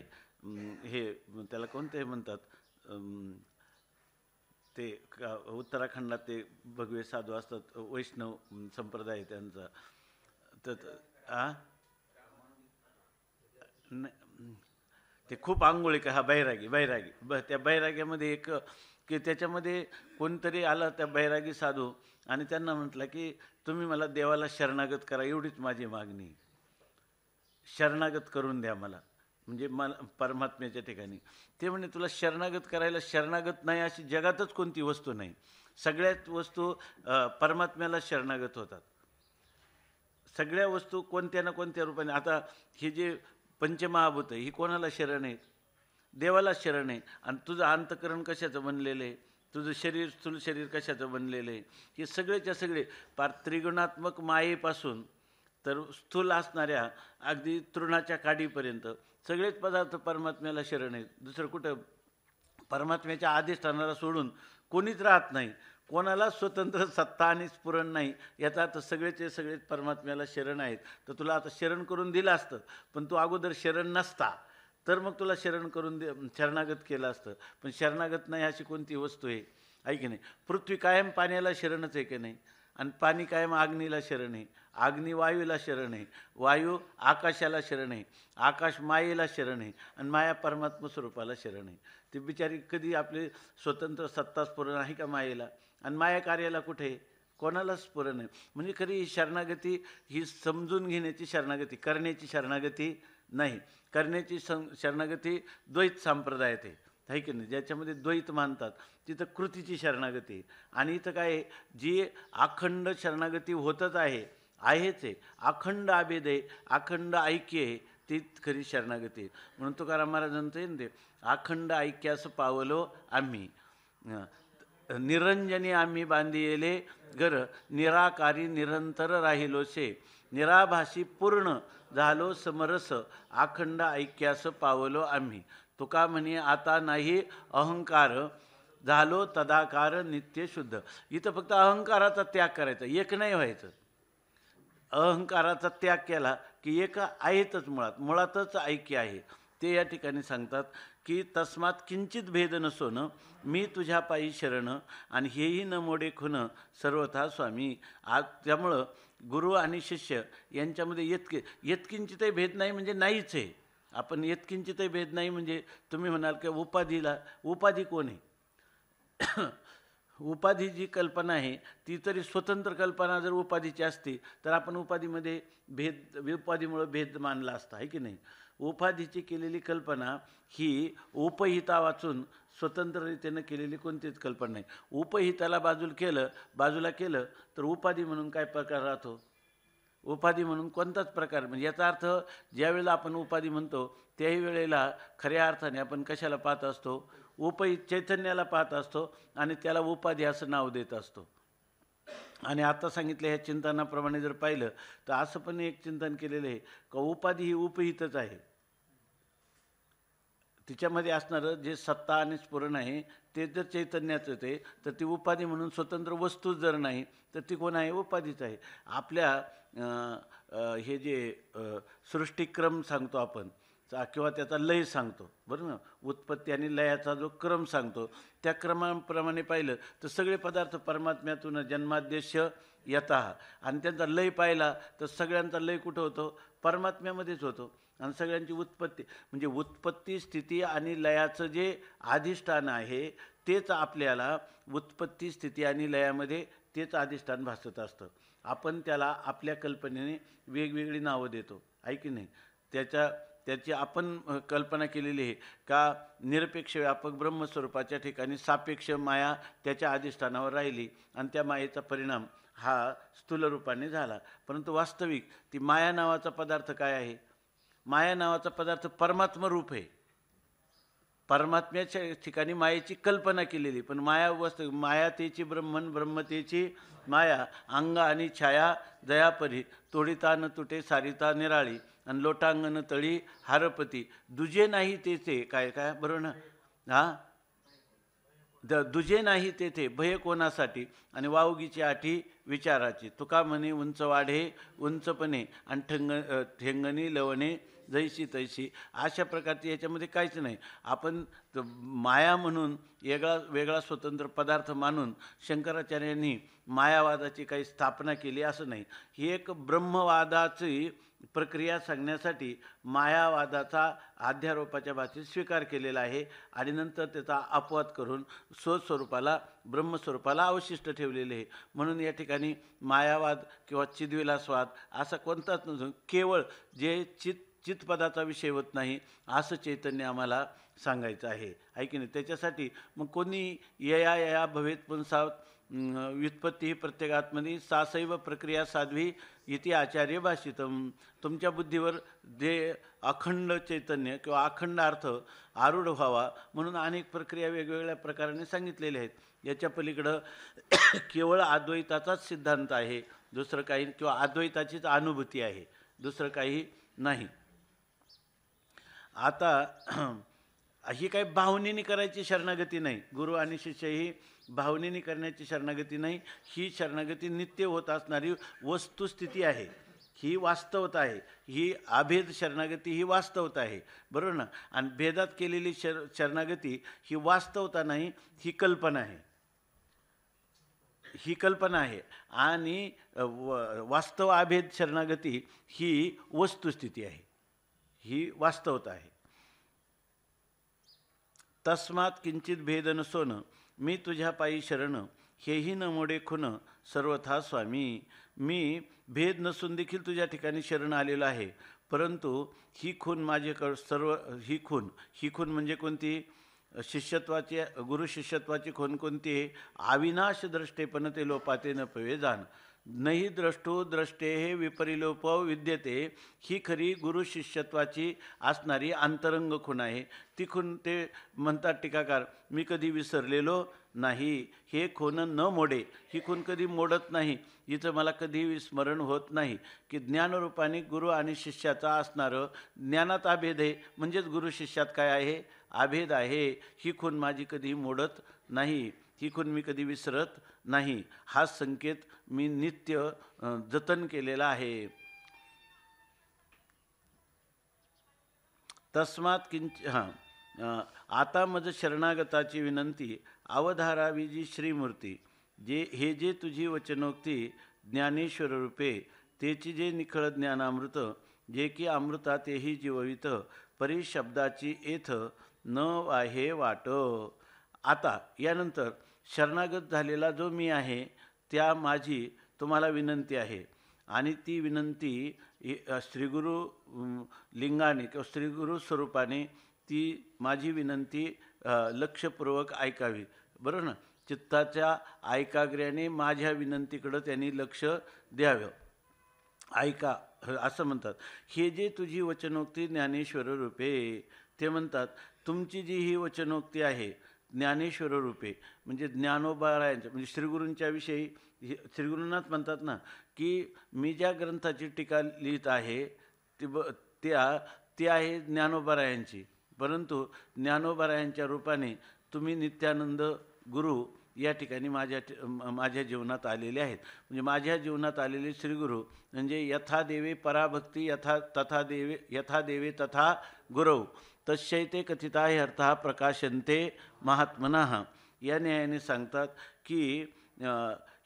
हे त्याला कोणते म्हणतात, ते उत्तराखंडात ते भगवे साधू असतात, वैष्णव संप्रदाय त्यांचा. तर ते खूप आंघोळी का, हा बैरागी त्या बैराग्यामध्ये एक की त्याच्यामध्ये कोणतरी आला त्या बैरागी साधू आणि त्यांना म्हटलं की तुम्ही मला देवाला शरणागत करा, एवढीच माझी मागणी, शरणागत करून द्या मला, म्हणजे मला परमात्म्याच्या ठिकाणी. ते म्हणे तुला शरणागत करायला शरणागत नाही अशी जगातच कोणती वस्तू नाही. सगळ्याच वस्तू परमात्म्याला शरणागत होतात. सगळ्या वस्तू कोणत्या ना कोणत्या रूपाने. आता हे जे पंचमहाभूत ही कोणाला शरण आहेत? देवाला शरण आहे. आणि तुझं अंतकरण कशाचं बनलेलं आहे? तुझं शरीर, स्थूल शरीर कशाचं बनलेलं आहे? हे सगळेच्या सगळे पार त्रिगुणात्मक मायेपासून तर स्थूल असणाऱ्या अगदी तृणाच्या काडीपर्यंत सगळेच पदार्थ परमात्म्याला शरण आहेत. दुसरं कुठं परमात्म्याच्या अधिष्ठानाला सोडून कोणीच राहत नाही. कोणाला स्वतंत्र सत्ता आणि स्फुरण नाही. याचा अर्थ सगळेचे सगळेच परमात्म्याला शरण आहेत. तर तुला आता शरण करून दिलं असतं, पण तू अगोदर शरण नसता तर मग तुला शरण करून शरणागत केलं असतं. पण शरणागत नाही अशी कोणती वस्तू आहे की नाही? पृथ्वी कायम पाण्याला शरणच आहे की नाही? आणि पाणी कायम अग्नीला शरण आहे, अग्नी वायूला शरण आहे, वायू आकाशाला शरण आहे, आकाश मायेला शरण आहे, आणि माया परमात्मा स्वरूपाला शरण आहे. ती बिचारी कधी आपली स्वतंत्र सत्ता स्फुरण आहे का मायेला? आणि माया कार्याला कुठे? कोणालाच स्फुरण नाही. म्हणजे खरी ही शरणागती ही समजून घेण्याची शरणागती, करण्याची शरणागती नाही. करण्याची शरणागती द्वैत संप्रदायात आहे की नाही, ज्याच्यामध्ये द्वैत मानतात तिथं कृतीची शरणागती. आणि इथं काय आहे, जी अखंड शरणागती होतच आहेच आहे, अखंड आभेद आहे, अखंड ऐक्य आहे, ती खरी शरणागती. म्हणून तुकाराम महाराजांचं आहे ना ते, अखंड ऐक्यास पावलो आम्ही, निरंजनी आम्ही बांधिले घर, निराकारी निरंतर राहिलोसे, निराभासी पूर्ण झालो समरस, अखंड ऐक्यास पावलो आम्ही. तुका म्हणे आता नाही अहंकार, झालो तदाकार नित्य शुद्ध. इथं फक्त अहंकाराचा त्याग करायचा, एक नाही व्हायचं. अहंकाराचा त्याग केला की एक आहेतच, मुळातच ऐक्य आहे. ते या ठिकाणी सांगतात की तस्मात किंचित भेद नसोन, मी तुझ्या पायी शरण, आणि हेही न मोडे खुन सर्वथा स्वामी. आज त्यामुळं गुरु आणि शिष्य यांच्यामध्ये यत्किंचितही भेद नाही म्हणजे नाहीच आहे. आपण यत्किंचितही भेद नाही म्हणजे तुम्ही म्हणाल की उपाधी कोण आहे? उपाधी जी कल्पना आहे ती तरी स्वतंत्र कल्पना जर उपाधीची असती तर आपण उपाधीमध्ये उपाधीमुळं भेद मानला असता, आहे की नाही. उपाधीची केलेली कल्पना ही उपहिता वाचून स्वतंत्ररित्यानं केलेली कोणतीच कल्पना नाही. उपहिताला बाजूला केलं तर उपाधी म्हणून काय प्रकार राहतो? उपाधी म्हणून कोणताच प्रकार, म्हणजे याचा अर्थ ज्यावेळेला आपण उपाधी म्हणतो त्याही वेळेला खऱ्या अर्थाने आपण कशाला पाहत असतो? चैतन्याला पाहत असतो आणि त्याला उपाधी असं नाव देत असतो. आणि आता सांगितलं ह्या चिंतनाप्रमाणे जर पाहिलं तर असं पण एक चिंतन केलेलं आहे का उपाधी ही उपहितच आहे. तिच्यामध्ये असणारं जे सत्ता आणि स्फुरण आहे ते जर चैतन्याचं आहे तर ती उपाधी म्हणून स्वतंत्र वस्तूच जर नाही तर ती कोण आहे? उपाधीच आहे. आपल्या हे जे सृष्टिक्रम सांगतो आपण किंवा त्याचा लय सांगतो, बरं ना, उत्पत्ती आणि लयाचा जो क्रम सांगतो त्या क्रमाप्रमाणे पाहिलं तर सगळे पदार्थ परमात्म्यातून जन्माद्यश यतः, आणि त्यांचा लय पाहिला तर सगळ्यांचा लय कुठं होतो? परमात्म्यामध्येच होतो. आणि सगळ्यांची उत्पत्ती म्हणजे उत्पत्ती स्थिती आणि लयाचं जे अधिष्ठान आहे तेच आपल्याला उत्पत्ती स्थिती आणि लयामध्ये तेच अधिष्ठान भासत असतं. आपण त्याला आपल्या कल्पनेने वेगवेगळी नावं देतो, आहे की नाही. त्याची आपण कल्पना केलेली आहे का निरपेक्ष व्यापक ब्रह्मस्वरूपाच्या ठिकाणी सापेक्ष माया त्याच्या अधिष्ठानावर राहिली आणि त्या मायेचा परिणाम हा स्थूल रूपाने झाला. परंतु वास्तविक ती माया नावाचा पदार्थ काय आहे? माया नावाचा पदार्थ परमात्म रूप आहे. परमात्म्याच्या ठिकाणी मायेची कल्पना केलेली, पण माया तेची ब्रह्मन, ब्रह्मतेची माया, अंग आणि छाया दयापरी, तोडिता न तुटे सारिता निराळी, आणि लोटांगण तळी हारपती, दुजे नाही तेथे काय बरोबर ना, दुजे नाही तेथे भय कोणासाठी, आणि वावगीची आठी विचाराची. तुका म्हणे उंच वाढे उंचपणे, आणि ठेंगणी लवणे जैशी तैशी. अशा प्रकारची याच्यामध्ये काहीच नाही. आपण माया म्हणून वेगळा स्वतंत्र पदार्थ मानून शंकराचार्यांनी मायावादाची काही स्थापना केली असं नाही. ही एक ब्रह्मवादाची प्रक्रिया सांगण्यासाठी मायावादाचा अध्यारोपाच्या भाषेत स्वीकार केलेला आहे आणि नंतर त्याचा अपवाद करून स्वस्वरूपाला ब्रह्मस्वरूपाला अवशिष्ट ठेवलेले आहे. म्हणून या ठिकाणी मायावाद किंवा चिद्विलासवाद असा कोणताच नसून केवळ जे चित्पदाचा विषय होत नाही असं चैतन्य आम्हाला सांगायचं आहे की नाही. त्याच्यासाठी मग कोणी यया भवेत पुंसा व्युत्पत्ती ही प्रत्येकात्मनी सासैव प्रक्रिया साध्वी इति आचार्य भाषितम. तुमच्या बुद्धीवर जे अखंड चैतन्य किंवा अखंड अर्थ आरूढ व्हावा म्हणून अनेक प्रक्रिया वेगवेगळ्या प्रकाराने सांगितलेल्या आहेत. याच्या पलीकडं केवळ अद्वैताचाच सिद्धांत आहे, दुसरं काही, किंवा अद्वैताचीच अनुभूती आहे, दुसरं काही नाही. आता ही काही भावनेने करायची शरणागती नाही. गुरु आणि शिष्य ही भावनेने करण्याची शरणागती नाही. ही शरणागती नित्य होत असणारी वस्तुस्थिती आहे, ही वास्तवता आहे. ही अभेद शरणागती ही वास्तवता आहे, बरोबर ना. आणि भेदात केलेली शरणागती ही वास्तवता नाही, ही कल्पना आहे. ही कल्पना आहे. आणि वास्तव अभेद शरणागती ही वस्तुस्थिती आहे, ही वास्तवता आहे. तस्मात किंचित भेद नसोन, मी तुझ्या पायी शरण, हेही न मोडे खुन सर्वथा स्वामी. मी भेद नसून देखील तुझ्या ठिकाणी शरण आलेलो आहे, परंतु ही खून माझ्याकडं ही खून म्हणजे कोणती? शिष्यत्वाची, गुरु शिष्यत्वाची खून कोणती आहे? अविनाश द्रष्टेपण ते लोपाते न पवे जाण. नहि द्रष्टो द्रष्टे हे विपरिलोप विद्यते. ही खरी गुरु शिष्यत्वाची असणारी अंतरंग खूण आहे. ती खूण ते म्हणतात टीकाकार, मी कधी विसरलेलो नाही. हे खूण न मोडे. ही खूण कधी मोडत नाही. हिचं मला कधी विस्मरण होत नाही की ज्ञानरूपाने गुरु आणि शिष्याचा असणारं ज्ञानात अभेद आहे, म्हणजेच गुरु शिष्यात काय आहे? अभेद आहे. ही खूण माझी कधी मोडत नाही. ही खूण मी कधी विसरत नाही. हा संकेत मी नित्य जतन केलेला आहे. तस्मात आता मज शरणागताची विनंती अवधारावी जी श्रीमूर्ती. हे जे तुझी वचनोक्ती ज्ञानेश्वर रूपे, तेची जे निखळ ज्ञानामृत, जे की अमृता तेही जीववित, परी शब्दाची येथ न वाहे वाट. आता यानंतर शरणागत झालेला जो मी आहे त्या माझी तुम्हाला विनंती आहे, आणि ती विनंती श्रीगुरु लिंगाने किंवा श्रीगुरु स्वरूपाने ती माझी विनंती लक्षपूर्वक ऐकावी. बरं ना? चित्ताच्या ऐकाग्र्याने माझ्या विनंतीकडं त्यांनी लक्ष द्यावं. ऐका असं म्हणतात. हे जे तुझी वचनोक्ती ज्ञानेश्वर रूपे, ते म्हणतात तुमची जी ही वचनोक्ती आहे ज्ञानेश्वर रूपे, म्हणजे ज्ञानोबारायांच्या म्हणजे श्रीगुरूंच्या विषयी श्रीगुरूंनाच म्हणतात ना की मी ज्या ग्रंथाची टीका लिहित आहे ती आहे ज्ञानोबारायांची, परंतु ज्ञानोबारायांच्या रूपाने तुम्ही नित्यानंद गुरु या ठिकाणी माझ्या जीवनात आलेले आहेत. म्हणजे माझ्या जीवनात आलेले श्रीगुरू म्हणजे यथा देवे पराभक्ती यथा देवे तथा गुरव तस्यैते कथिता हे अर्थ प्रकाशन्ते महात्मनः. या न्यायाने सांगतात की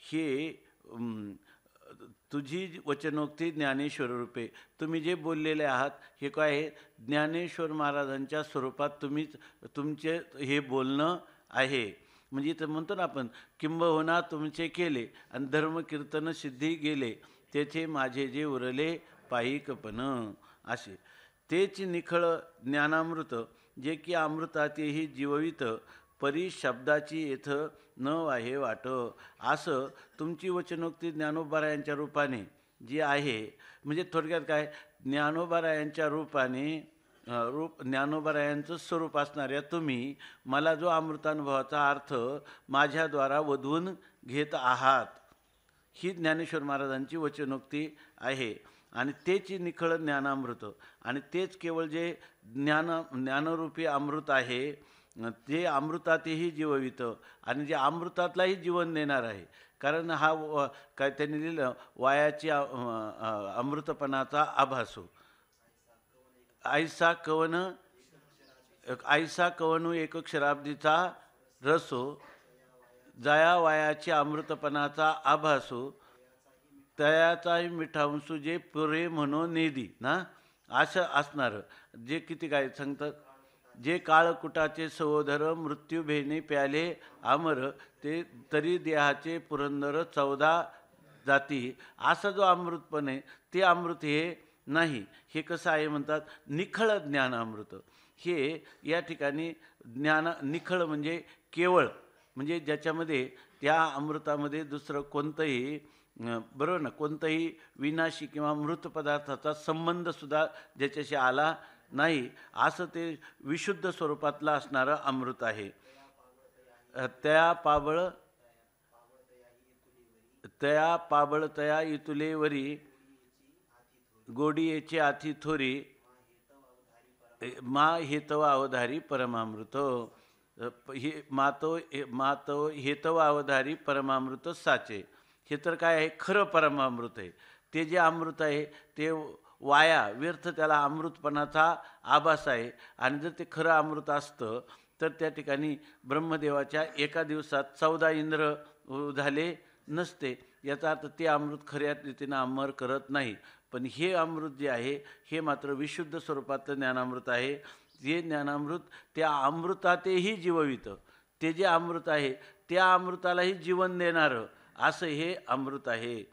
हे तुझी वचनोक्ती ज्ञानेश्वर रूपे, तुम्ही जे बोललेले आहात हे काय आहे? ज्ञानेश्वर महाराजांच्या स्वरूपात तुमचे हे बोलणं आहे. म्हणजे इथं म्हणतो ना आपण, किंबहुना तुमचे केले आणि धर्मकीर्तन सिद्धी गेले, तेथे माझे जे उरले पायिकपण. असे तेच निखळ ज्ञानामृत, जे की अमृतातेही जीववित, परी शब्दाची येथ न वाहे वाट. असं तुमची वचनोक्ती ज्ञानोबारायांच्या रूपाने जी आहे, म्हणजे थोडक्यात काय, ज्ञानोबारायांच्या रूपाने ज्ञानोबारायांचं स्वरूप असणाऱ्या तुम्ही मला जो अमृतानुभवाचा अर्थ माझ्याद्वारा वधवून घेत आहात, ही ज्ञानेश्वर महाराजांची वचनोक्ती आहे. आणि तेच निखळ ज्ञानामृत, आणि तेच केवळ जे ज्ञानरूपी अमृत आहे, ते अमृतातही जीववित आणि जे अमृतातलाही जीवन देणार आहे. कारण हा काय त्यांनी लिहिलं, वायाची अमृतपणाचा आभासो, ऐसा कवनु एक क्षराब्दीचा रसो, जाया वायाची अमृतपणाचा आभासो, तयाचाही मिठांसू जे पुरे म्हणो नेदी ना. असं असणारं जे किती काय सांगतात, जे काळकुटाचे सहोदर मृत्यू भेने प्याले आमर, ते तरी देहाचे पुरंदर 14 जाती. असा जो अमृतपण आहे ते अमृत हे नाही. हे कसं आहे म्हणतात, निखळ ज्ञानामृत. हे या ठिकाणी निखळ म्हणजे केवळ, म्हणजे ज्याच्यामध्ये त्या अमृतामध्ये दुसरं कोणतंही बरोबर ना, कोणताही विनाशी किंवा मृत पदार्थाचा संबंधसुद्धा ज्याच्याशी आला नाही, असं ते विशुद्ध स्वरूपातलं असणारं अमृत आहे. तया पाबळ तया इतुलेवरी, गोडीयेचे आथी थोरी, मा हेतव अवधारी परमामृत. मातो हेतव अवधारी परमामृत साचे. हे तर काय आहे? खरं परमामृत आहे. ते जे अमृत आहे ते वाया व्यर्थ, त्याला अमृतपणाचा आभास आहे. आणि जर ते खरं अमृत असतं तर त्या ठिकाणी ब्रह्मदेवाच्या एका दिवसात 14 इंद्र झाले नसते. याचा अर्थ ते अमृत खऱ्या रीतीनं अमर करत नाही. पण हे अमृत जे आहे हे मात्र विशुद्ध स्वरूपातलं ज्ञानामृत आहे. जे ज्ञानामृत त्या अमृतातेही जीववितं. ते जे अमृत आहे त्या अमृतालाही जीवन देणारं असं हे अमृत आहे.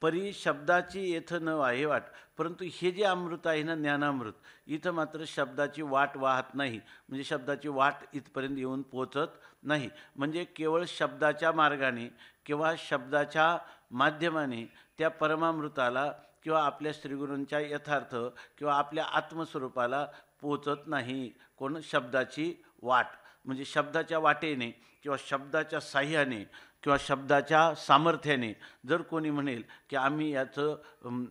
परी शब्दाची येथं न वाहे वाट. परंतु हे जे अमृत आहे ना, ज्ञानामृत, इथं मात्र शब्दाची वाट वाहत नाही. म्हणजे शब्दाची वाट इथपर्यंत येऊन पोचत नाही. म्हणजे केवळ शब्दाच्या मार्गाने किंवा शब्दाच्या माध्यमाने त्या परमामृताला किंवा आपल्या श्रीगुरूंच्या यथार्थ किंवा आपल्या आत्मस्वरूपाला पोचत नाही. कोण? शब्दाची वाट. म्हणजे शब्दाच्या वाटेने किंवा शब्दाच्या साह्याने किंवा शब्दाच्या सामर्थ्याने जर कोणी म्हणेल की आम्ही याचं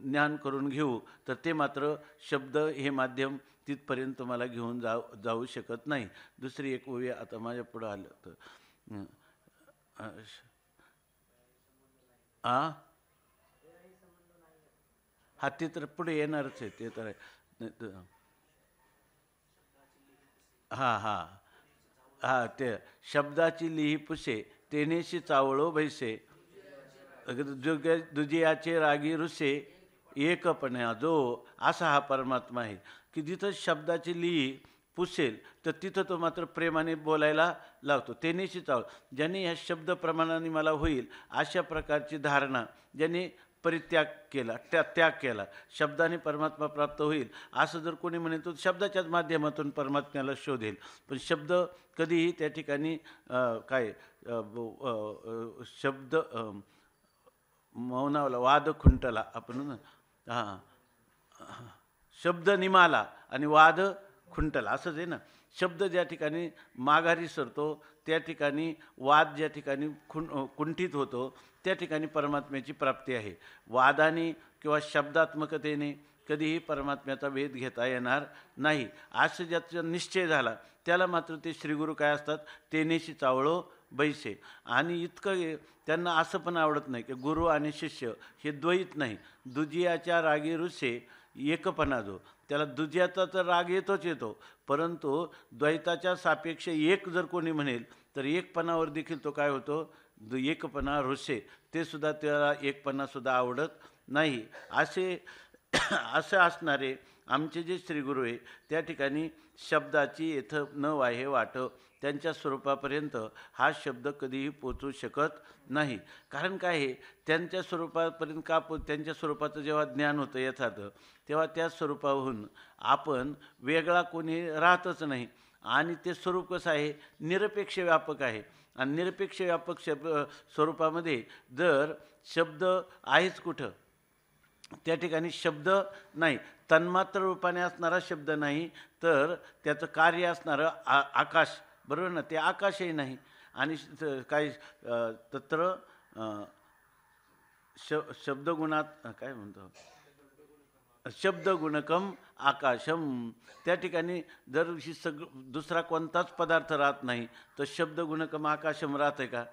ज्ञान करून घेऊ, तर ते मात्र शब्द हे माध्यम तिथपर्यंत मला घेऊन जाऊ शकत नाही. दुसरी एक ओवी आता माझ्या पुढं आलं तर हा ते तर पुढे येणारच आहे. ते तर हां ते शब्दाची लिही पुसे तेनेशी चावळो बैसे दुजियाचे रागी रुसे एकपणा जो. असा हा परमात्मा आहे की जिथं शब्दाची लिही पुसेल तर तिथं तो मात्र प्रेमाने बोलायला लावतो. तेनेशी चावळ. ज्याने ह्या शब्द प्रमाणाने मला होईल अशा प्रकारची धारणा ज्याने परित्याग केला, त्याग केला, शब्दाने परमात्मा प्राप्त होईल असं जर कोणी म्हणे तो शब्दाच्याच माध्यमातून परमात्म्याला शोधेल. पण शब्द कधीही त्या ठिकाणी शब्द मौनावला वाद खुंटला आपण शब्द निमाला आणि वाद खुंटला असंच आहे ना. शब्द ज्या ठिकाणी माघारी सरतो त्या ठिकाणी वाद ज्या ठिकाणी कुंठित होतो त्या ठिकाणी परमात्म्याची प्राप्ती आहे. वादाने किंवा शब्दात्मकतेने कधीही परमात्म्याचा वेध घेता येणार नाही. असं ज्याचा निश्चय झाला त्याला मात्र ते श्रीगुरू काय असतात? तेनेशी चावळो बैसे. आणि इतकं त्यांना असं पण आवडत नाही की गुरु आणि शिष्य हे द्वैत नाही. दुजियाच्या रागी रुसे एकपणा जो. त्याला दुजियाचा तर राग येतोच येतो, परंतु द्वैताच्या सापेक्ष एक जर कोणी म्हणेल तर एकपणावर देखील तो काय होतो? एकपणा रुसे. ते सुद्धा त्याला एकपणासुद्धा आवडत नाही. असं असणारे आमचे जे श्रीगुरू आहे त्या ठिकाणी शब्दाची येथं न वाहे वाट. त्यांच्या स्वरूपापर्यंत हा शब्द कधीही पोचू शकत नाही. कारण काय आहे? त्यांच्या स्वरूपापर्यंत त्यांच्या स्वरूपाचं जेव्हा ज्ञान होतं यथार्थ, तेव्हा त्या स्वरूपाहून आपण वेगळा कोणी राहतच नाही. आणि ते स्वरूप कसं आहे? निरपेक्ष व्यापक आहे. आणि निरपेक्ष व्यापक स्वरूपामध्ये जर शब्द आहेच कुठं? त्या ठिकाणी शब्द नाही. तन्मात्र रूपाने असणारा शब्द नाही, तर त्याचं कार्य असणारं आकाश, बरोबर ना? ते आकाशही नाही. आणि काय तत्र शब्दगुणात काय म्हणतो? शब्दगुणकम आकाशम. त्या ठिकाणी जर दुसरा कोणताच पदार्थ राहत नाही तर शब्दगुणकम आकाशम राहत आहे का?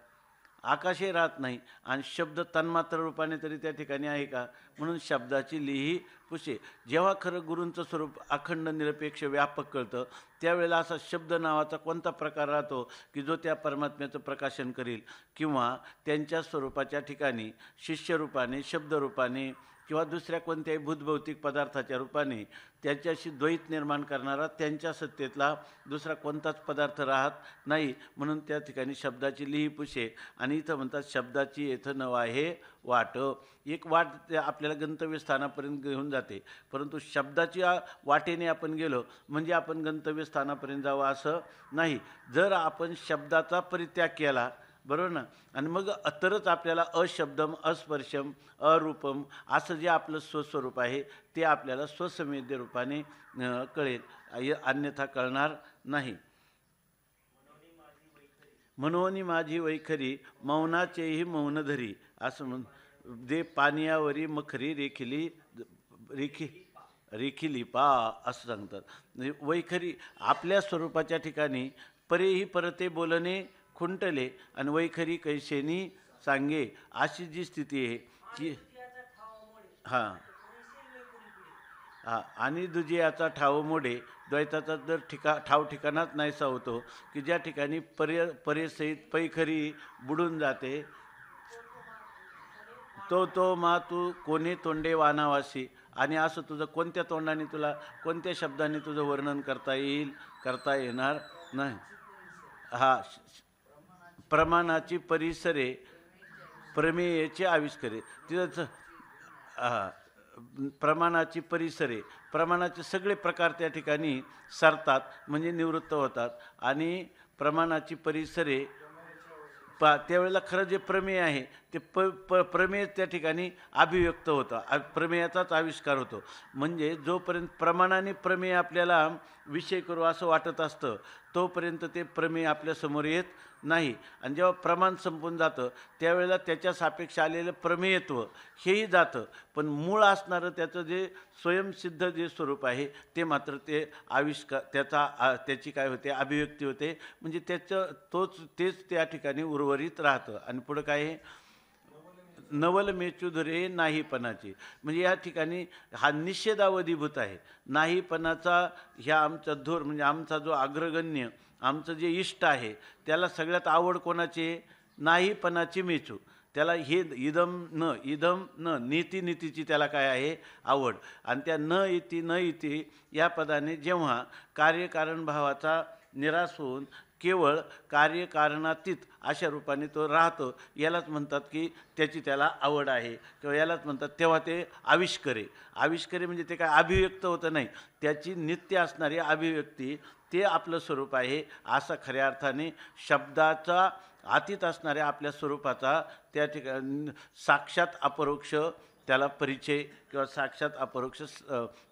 आकाशही राहत नाही. आणि शब्द तन्मात्र रूपाने तरी त्या ठिकाणी आहे का? म्हणून शब्दाची लिही पुसे. जेव्हा खरं गुरूंचं स्वरूप अखंड निरपेक्ष व्यापक कळतं त्यावेळेला असा शब्द नावाचा कोणता प्रकार राहतो की जो त्या परमात्म्याचं प्रकाशन करील किंवा त्यांच्या स्वरूपाच्या ठिकाणी शिष्यरूपाने, शब्दरूपाने किंवा दुसऱ्या कोणत्याही भूतभौतिक पदार्थाच्या रूपाने त्याच्याशी द्वैत निर्माण करणारा त्यांच्या सत्तेतला दुसरा कोणताच पदार्थ राहत नाही. म्हणून त्या ठिकाणी शब्दाची लिही पुसे. आणि इथं म्हणतात शब्दाची येथं न वाहे वाट. एक वाट आपल्याला गंतव्यस्थानापर्यंत घेऊन जाते, परंतु शब्दाच्या वाटेने आपण गेलो म्हणजे आपण गंतव्यस्थानापर्यंत जावं असं नाही. जर आपण शब्दाचा परित्याग केला, बरोबर ना, आणि मग तरच आपल्याला अशब्दम, अस्पर्शम, अरूपम असं जे आपलं स्वस्वरूप आहे ते आपल्याला स्वसंवेद्य रूपाने कळेल, अन्यथा कळणार नाही. मनोनी माझी वैखरी मौनाचेही मौन धरी. असं म्हण दे पानियावरी मखरी रेखिली पा असं सांगतात. म्हणजे वैखरी आपल्या स्वरूपाच्या ठिकाणी परेही परते बोलणे खुंटले आणि वैखरी कैसेनी सांगे. अशी जी स्थिती आहे की आणि दुजियाचा ठाव मोडे. द्वैताचा जर ठाव ठिकाणाच नाहीसा होतो की ज्या ठिकाणी परेसहित पैखरी बुडून जाते. तो मा तू कोणी तोंडे वानावासी. आणि असं तुझं कोणत्या तोंडाने तुला कोणत्या शब्दाने तुझं वर्णन करता येणार नाही. प्रमाणाची परिसरे प्रमेयचे आविष्कारे. तिथं प्रमाणाची परिसरे, प्रमाणाचे सगळे प्रकार त्या ठिकाणी सरतात म्हणजे निवृत्त होतात. आणि प्रमाणाची परिसरे त्यावेळेला खरं जे प्रमेय आहे ते प्रमेय त्या ठिकाणी अभिव्यक्त होतं, प्रमेयाचाच आविष्कार होतो. म्हणजे जोपर्यंत प्रमाणाने प्रमेय आपल्याला विषय करू असं वाटत असतं तोपर्यंत ते प्रमेय आपल्यासमोर येत नाही. आणि जेव्हा प्रमाण संपून जातं त्यावेळेला त्याच्या सापेक्ष आलेलं प्रमेयत्व हेही जातं, पण मूळ असणारं त्याचं जे स्वयंसिद्ध जे स्वरूप आहे ते मात्र ते आविष्कार त्याची काय होते, अभिव्यक्ती होते. म्हणजे तेच त्या ठिकाणी उर्वरित राहतं. आणि पुढं काय आहे, नवल मेचुधरे नाहीपणाची. म्हणजे या ठिकाणी हा निषेधावधीभूत आहे. नाहीपणाचा ह्या आमचा धूर म्हणजे आमचा जो अग्रगण्य आमचं जे इष्ट आहे त्याला सगळ्यात आवड कोणाची, नाहीपणाची मेचू. त्याला हे इदम न नीतीची त्याला काय आहे, आवड. आणि त्या न इति या पदाने जेव्हा कार्यकारणभावाचा निराश होऊन केवळ कार्यकारणातीत अशा रूपाने तो राहतो, यालाच म्हणतात की त्याला आवड आहे, किंवा यालाच म्हणतात तेव्हा ते आविष्करे म्हणजे ते काय अभिव्यक्त होतं नाही, त्याची नित्य असणारी अभिव्यक्ती ते आपलं स्वरूप आहे. असा खऱ्या अर्थाने शब्दाचा अतीत असणाऱ्या आपल्या स्वरूपाचा त्या ठिकाणी साक्षात अपरोक्ष त्याला परिचय किंवा साक्षात अपरोक्ष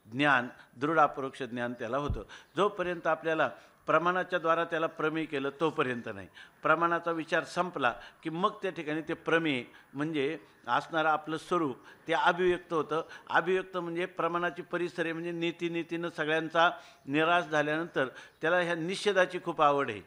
ज्ञान, दृढ अपरोक्ष ज्ञान त्याला होतं. जोपर्यंत आपल्याला प्रमाणाच्या द्वारा त्याला प्रमेय केलं तोपर्यंत नाही. प्रमाणाचा विचार संपला की मग त्या ठिकाणी ते प्रमेय म्हणजे असणारं आपलं स्वरूप ते अभिव्यक्त होतं. अभिव्यक्त म्हणजे प्रमाणाची परिसरे म्हणजे नीतीनं सगळ्यांचा निराश झाल्यानंतर त्याला ह्या निषेधाची खूप आवड आहे.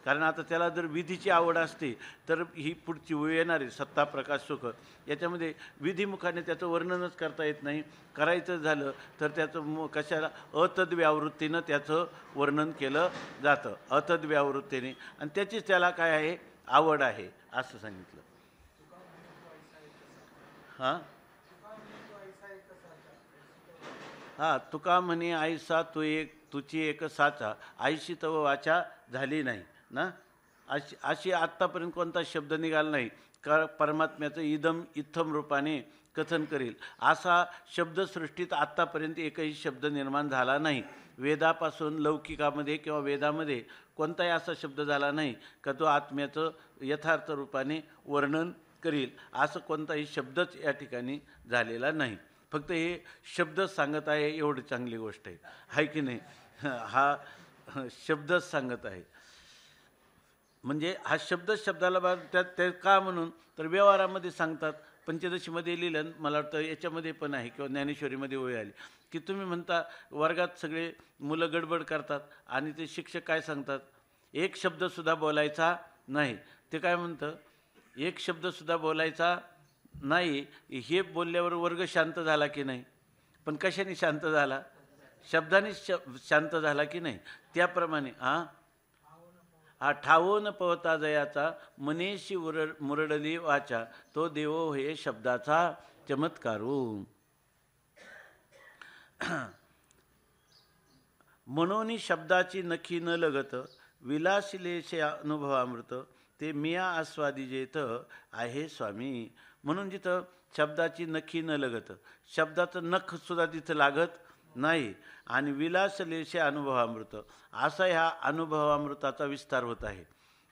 कारण आता त्याला जर विधीची आवड असते तर ही पुढची वेळ येणार आहे सत्ता प्रकाश सुख, याच्यामध्ये विधिमुखाने त्याचं वर्णनच करता येत नाही. करायचं झालं तर त्याचं कशाला अतद्व्यावृत्तीनं त्याचं वर्णन केलं जातं, अतद्व्यावृत्तीने. आणि त्याचीच त्याला काय आहे, आवड आहे असं सांगितलं. हां तुका म्हणे आईसा तुची एक साचा, आईशी तव वाचा झाली नाही ना. अशी आत्तापर्यंत कोणता शब्द निघाला नाही का परमात्म्याचं इत्थम रूपाने कथन करील असा शब्दसृष्टीत आत्तापर्यंत एकही शब्द निर्माण झाला नाही. वेदापासून लौकिकामध्ये किंवा वेदामध्ये कोणताही असा शब्द झाला नाही का तो आत्म्याचं यथार्थ रूपाने वर्णन करील, असं कोणताही शब्दच या ठिकाणी झालेला नाही. फक्त हे शब्द सांगत आहे एवढी चांगली गोष्ट आहे की नाही. हा शब्दच सांगत आहे म्हणजे हा शब्दाला त्या का म्हणून तर व्यवहारामध्ये सांगतात. पंचदशीमध्ये लिहिलं, मला वाटतं याच्यामध्ये पण आहे किंवा ज्ञानेश्वरीमध्ये ओळी आली की तुम्ही म्हणता वर्गात सगळे मुलं गडबड करतात आणि ते शिक्षक काय सांगतात, एक शब्दसुद्धा बोलायचा नाही. ते काय म्हणतं, एक शब्दसुद्धा बोलायचा नाही. हे बोलल्यावर वर्ग शांत झाला की नाही, पण कशाने शांत झाला, शब्दाने शांत झाला की नाही. त्याप्रमाणे हा ठावो न पवता जयाचा मनेशी मुरडली वाचा, तो देवो हे शब्दाचा चमत्कारू. मनोनी शब्दाची नखी न लगत, विलासिलेशे अनुभवामृत, ते मिया आस्वादिजेत आहे स्वामी. म्हणून जिथं शब्दाची नखी न लगत, शब्दाचं नख सुद्धा तिथं लागत नाही आणि विलासलेशे अनुभवामृत असा ह्या अनुभवामृताचा विस्तार होत आहे.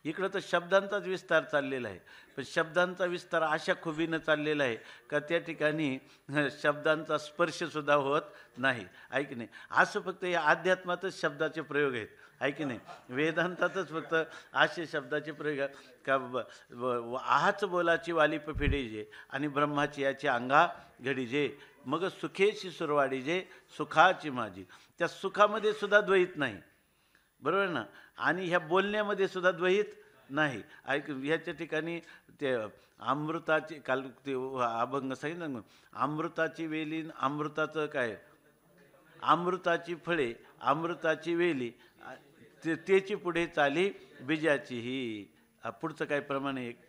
इकडं तर शब्दांचाच विस्तार चाललेला आहे, पण शब्दांचा विस्तार अशा खुबीनं चाललेला आहे का त्या ठिकाणी शब्दांचा स्पर्शसुद्धा होत नाही, आहे की नाही. असं फक्त या अध्यात्मातच शब्दाचे प्रयोग आहेत, आहे की नाही. वेदांतातच फक्त असे शब्दाचे प्रयोग का आहाच बोलाची वालिप फेडीजे आणि ब्रह्माची याची अंगा घडीजे, मग सुखेची सुरवाडीजे सुखाची माझी. त्या सुखामध्ये सुद्धा द्वैत नाही, बरोबर ना. आणि ह्या बोलण्यामध्ये सुद्धा द्वैत नाही. ऐक ह्याच्या ठिकाणी ते अमृताची काल ते अभंग सांगितलं ना, अमृताची वेली, अमृताचं काय, अमृताची फळे अमृताची वेली, त्याची पुढे चाली बीजाची ही. पुढचं काय प्रमाण एक,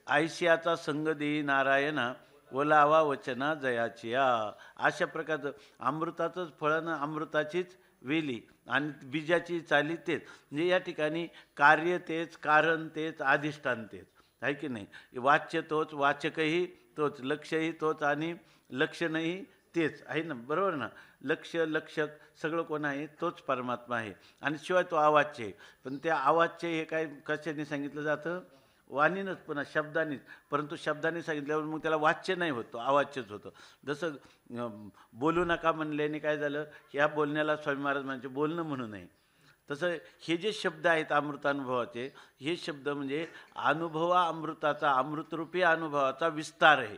आयशियाचा संग देई नारायणा, ओलावा वचना जयाची या. अशा प्रकारचं अमृताचंच फळानं अमृताचीच वेली आणि बीजाची चाली तेच. म्हणजे या ठिकाणी कार्य तेच, कारण तेच, अधिष्ठान तेच, आहे की नाही. वाच्य तोच, वाचकही तोच, लक्ष्यही तोच आणि लक्षणही तेच आहे ना, बरोबर ना. लक्ष्य लक्षक सगळं कोण आहे? तोच परमात्मा आहे. आणि शिवाय तो अवाच्य आहे. पण त्या अवाच्य हे काय कशाने सांगितलं जातं? वाणीनंच, पुन्हा शब्दानेच. परंतु शब्दाने सांगितल्यावर मग त्याला वाच्य नाही होत, तो अवाच्यच होतं. जसं बोलू नका म्हणल्याने काय झालं? ह्या बोलण्याला स्वामी महाराज म्हणजे बोलणं म्हणू नये. तसं हे जे शब्द आहेत अमृतानुभवाचे, हे शब्द म्हणजे अमृताचा, अमृतरूपी अनुभवाचा विस्तार आहे.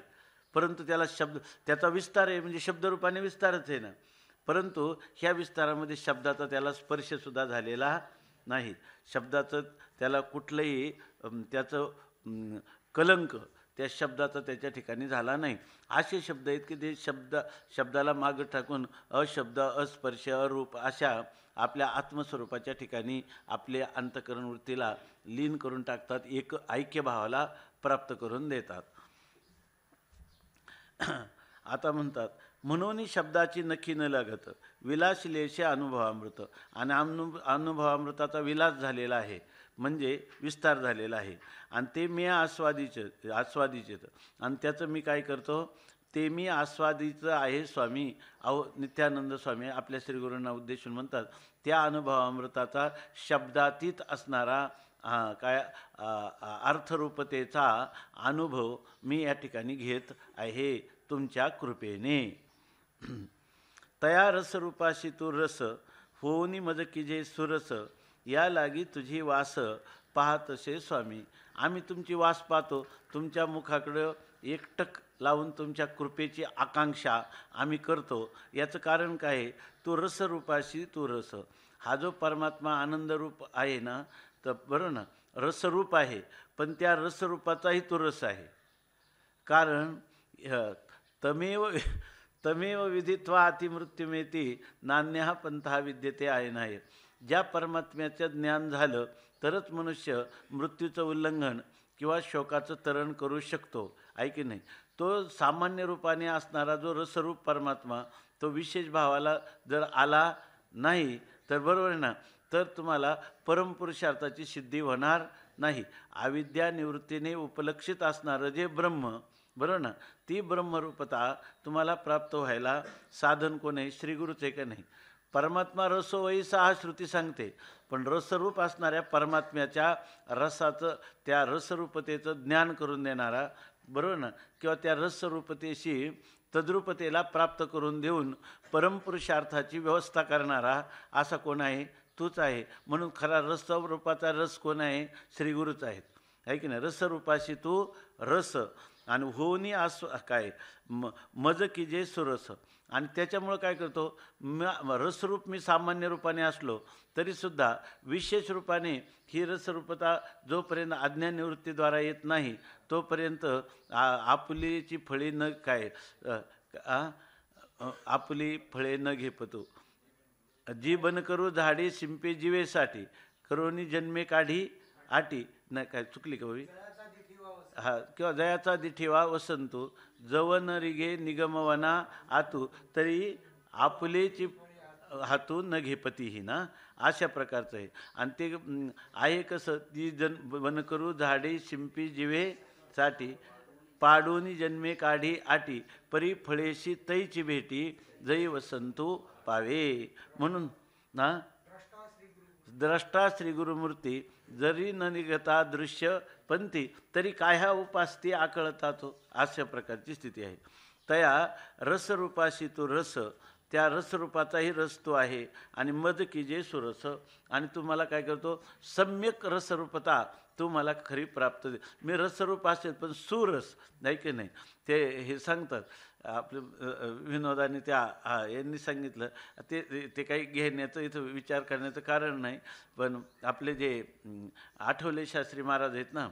परंतु त्याला त्याचा विस्तार आहे म्हणजे शब्दरूपाने विस्तारच आहे ना. परंतु ह्या विस्तारामध्ये शब्दाचा त्याला स्पर्शसुद्धा झालेला नाही. शब्दाचं त्याला कुठलंही त्याचं कलंक त्या शब्दाचा त्याच्या ठिकाणी झाला नाही. असे शब्द आहेत की ते शब्दाला मागं टाकून अशब्द, अस्पर्श, अरूप अशा आपल्या आत्मस्वरूपाच्या ठिकाणी आपल्या अंतःकरण वृत्तीला लीन करून टाकतात, एक ऐक्यभावाला प्राप्त करून देतात. आता म्हणतात, म्हणून शब्दाची नखी न लागत विलासलेशे अनुभवामृत. आणि अनुभवामृताचा विलास झालेला आहे म्हणजे विस्तार झालेला आहे. आणि ते मी आस्वादीचे आणि त्याचं मी काय करतो? ते मी आस्वादीचं आहे स्वामी. नित्यानंद स्वामी आपल्या श्रीगुरूंना उद्देशून म्हणतात, त्या अनुभवामृताचा शब्दातीत असणारा अर्थरूपतेचा अनुभव मी या ठिकाणी घेत आहे तुमच्या कृपेने. तया रसरूपाशी तू रस होऊनी मज किजे सुरस, या लागी तुझी वास पाहतसे स्वामी. आम्ही तुमची वास पाहतो, तुमच्या मुखाकडं एकटक लावून तुमच्या कृपेची आकांक्षा आम्ही करतो. याचं कारण काय आहे? तू रसरूपाशी तू रस. हा जो परमात्मा आनंदरूप आहे ना, तर बरं ना, रसरूप आहे, पण त्या रसरूपाचाही तो रस आहे. कारण तमेव विदित्वा अतिमृत्युमेती नान्यः पंथा विद्यते आहे नाही. ज्या परमात्म्याचं ज्ञान झालं तरच मनुष्य मृत्यूचं उल्लंघन किंवा शोकाचं तरण करू शकतो, आहे की नाही. तो सामान्य रूपाने असणारा जो रसरूप परमात्मा तो विशेष भावाला जर आला नाही तर बरोबर आहे ना, तर तुम्हाला परमपुरुषार्थाची सिद्धी होणार नाही. अविद्या निवृत्तीने उपलक्षित असणारं जे ब्रह्म, बरोबर ना, ती ब्रह्मरूपता तुम्हाला प्राप्त व्हायला साधन कोण आहे? श्रीगुरूच आहे का नाही. परमात्मा रसो वैसा हा श्रुती सांगते, पण रसरूप असणाऱ्या परमात्म्याच्या रसाचं, त्या रसरूपतेचं ज्ञान करून देणारा, बरोबर ना, किंवा त्या रसरूपतेशी तद्रूपतेला प्राप्त करून देऊन परमपुरुषार्थाची व्यवस्था करणारा असा कोण आहे? तूच आहे. म्हणून खरा रसरूपाचा रस कोण आहे? श्रीगुरूच आहेत, आहे की नाही. रसरूपाशी तू रस आणि होऊनी काय मज की जे सुरस. आणि त्याच्यामुळं काय करतो? रसरूप मी सामान्य रूपाने असलो तरीसुद्धा विशेष रूपाने ही रसरूपता जोपर्यंत अज्ञाननिवृत्तीद्वारा येत नाही तोपर्यंत आपुलीची फळे न आपुली फळे न घेपतो. जी बन करू झाडी शिंपे जीवेसाठी, करोनी जन्मे काढी आटी. नाही काय चुकली का बाबी? हा, किंवा जयाचा दिठेवा वसंतू जवन रिगे निगमवना आतू, तरी आपुलेची हातू न घेपती ही ना, अशा प्रकारचं आहे. आणि ते आहे कसं? ती वन करू झाडी शिंपी जीवेसाठी, पाडूनी जन्मे काढी आटी, परी फळेशी तैची भेटी, जई वसंतू पावे. म्हणून ना, द्रष्टा श्रीगुरुमूर्ती जरी न निघता दृश्य पंथी, तरी काय हा उपासती आकळता तो, अशा प्रकारची स्थिती आहे. तया रसरूपाशी तो रस, त्या रसरूपाचाही रस तो आहे. आणि मद की जे सुरस. आणि तू मला काय करतो? सम्यक रसरूपता तू मला खरी प्राप्त दे. मी रसरूप असेल पण सुरस, नाही की नाही. ते हे सांगतात आपले विनोदाने, त्या यांनी सांगितलं. ते काही घेण्याचं इथं विचार करण्याचं कारण नाही, पण आपले जे आठवले शास्त्री महाराज आहेत ना,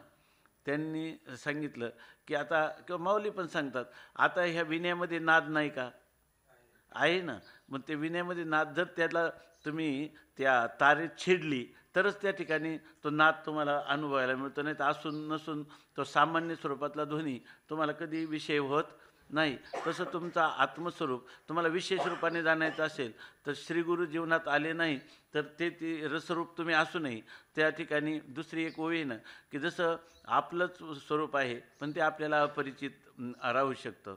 त्यांनी सांगितलं की आता, किंवा माऊली पण सांगतात, आता ह्या विण्यामध्ये नाद नाही का? आहे ना. मग ते विण्यामध्ये नाद जर त्याला तुम्ही त्या तारेत छेडली तरच त्या ठिकाणी तो नाद तुम्हाला अनुभवायला मिळतो. नाही तर असून नसून तो सामान्य स्वरूपातला ध्वनी तुम्हाला कधी विषय होत नाही. तसं तुमचा आत्मस्वरूप तुम्हाला विशेष रूपाने जाणायचं असेल तर श्रीगुरु जीवनात आले नाही तर ते रसरूप तुम्ही असूनही त्या ठिकाणी दुसरी एक ओळी ना की जसं आपलंच स्वरूप आहे पण ते आपल्याला अपरिचित राहू शकतं.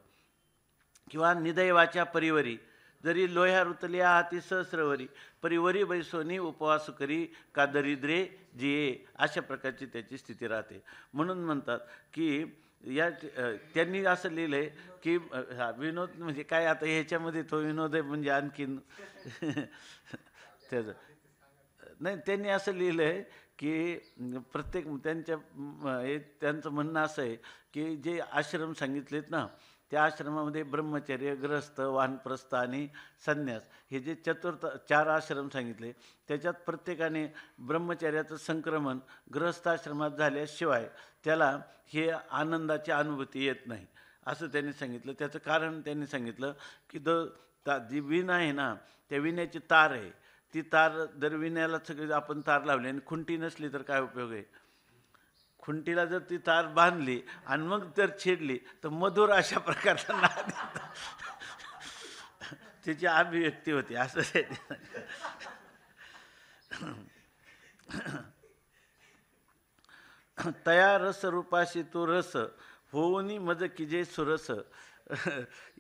किंवा निदैवाच्या परिवरी जरी लोह्या रुतल्या हाती सहस्रवरी परिवरी बैसोनी उपवास करी का दरिद्रे जिये, अशा प्रकारची त्याची स्थिती राहते. म्हणून म्हणतात की त्यांनी असं लिहिलं आहे की हा विनोद म्हणजे काय आता ह्याच्यामध्ये तो विनोद आहे म्हणजे आणखीन त्याचं नाही. त्यांनी असं लिहिलं आहे की प्रत्येक त्यांचं म्हणणं असं आहे की जे आश्रम सांगितलेत ना त्या आश्रमामध्ये ब्रह्मचर्य, गृहस्थ, वानप्रस्थ आणि संन्यास हे जे 4 आश्रम सांगितले त्याच्यात प्रत्येकाने ब्रह्मचर्याचं संक्रमण गृहस्थाश्रमात झाल्याशिवाय त्याला हे आनंदाची अनुभूती येत नाही असं त्यांनी सांगितलं. त्याचं कारण त्यांनी सांगितलं की जी वीण आहे ना त्या विण्याची तार आहे, ती तार जर विण्याला सगळी आपण तार लावली आणि खुंटी नसली तर काय उपयोग आहे. खुंटीला जर ती तार बांधली आणि मग जर छेडली तर मधुर अशा प्रकारचा नाद त्याची अभिव्यक्ती होती असं तया रस रूपाशी तू रस होऊनी मज किजे सुरस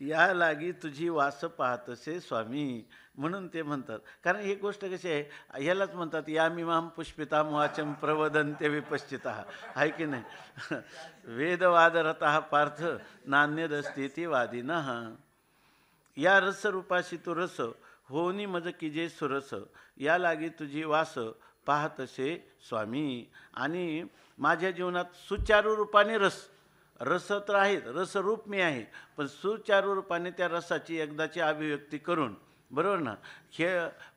या लागी तुझी वास पाहतसे स्वामी. म्हणून ते म्हणतात. कारण ही गोष्ट कशी आहे ह्यालाच म्हणतात यामिमाम पुष्पिताम वाचम प्रवदन्ते विपश्चितः, आहे की नाही. वेदवादरतः पार्थ नान्यदस्तीति वादिनः. या रसरूपाशी तू रस होनी मज किजे सुरस या लागी तुझी वास पाहतसे स्वामी. आणि माझ्या जीवनात सुचारू रूपाने रस तर आहेत, रसरूप मी आहे, पण सुचारू रूपाने त्या रसाची एकदाची अभिव्यक्ती करून, बरोबर ना, हे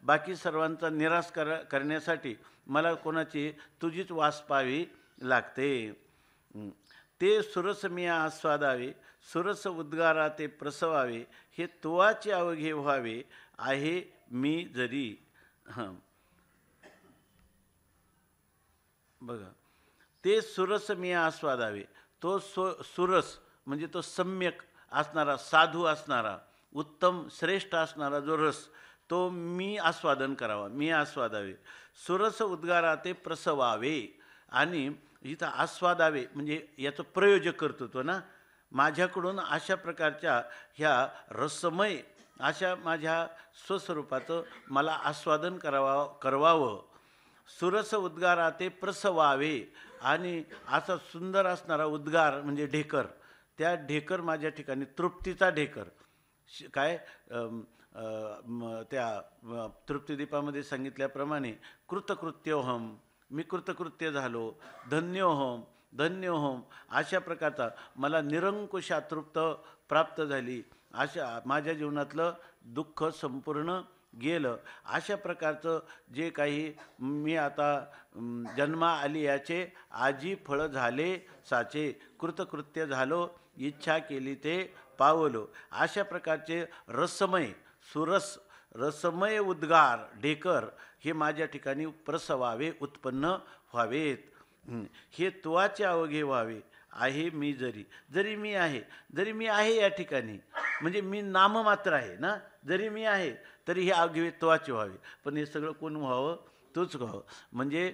बाकी सर्वांचा निराश करण्यासाठी मला कोणाची तुझीच वास पाहावी लागते. ते सुरस मी आस्वादावे सुरस उद्गारा ते प्रसवावे हे तुवाचे अवघे व्हावे आहे मी जरी. बघा, ते सुरस मी आस्वादावे, तो सुरस म्हणजे तो सम्यक असणारा, साधू असणारा, उत्तम श्रेष्ठ असणारा जो रस तो मी आस्वादन करावा, मी आस्वादावे. सुरस उद्गारा ते प्रसवावे. आणि इथं आस्वादावे म्हणजे याचं प्रयोजक कर्तृत्व ना, माझ्याकडून अशा प्रकारच्या ह्या रसमय अशा माझ्या स्वस्वरूपाचं मला आस्वादन करवावं. सुरस उद्गारा ते प्रसवावे. आणि असा सुंदर असणारा उद्गार म्हणजे ढेकर, त्या ढेकर माझ्या ठिकाणी तृप्तीचा ढेकर काय त्या तृप्तिदीपामध्ये सांगितल्याप्रमाणे कृतकृत्योहम, मी कृतकृत्य झालो, धन्योहम धन्योहम, अशा प्रकारचा मला निरंकुशा तृप्त प्राप्त झाली, अशा माझ्या जीवनातलं दुःख संपूर्ण गेलं. अशा प्रकारचं जे काही मी आता जन्मा आली याचे आजी फळ झाले साचे, कृतकृत्य झालो इच्छा केली ते पावलो. अशा प्रकारचे रसमय सुरस रसमय उद्गार ढेकर हे माझ्या ठिकाणी प्रसवावे, उत्पन्न व्हावेत. हे तुवाचे अवघे व्हावे आहे मी जरी मी आहे या ठिकाणी, म्हणजे मी नाममात्र आहे ना, जरी मी आहे तरी हे अवघे तुवाचे व्हावे. पण हे सगळं कोण व्हावं? तूच व्हावं. म्हणजे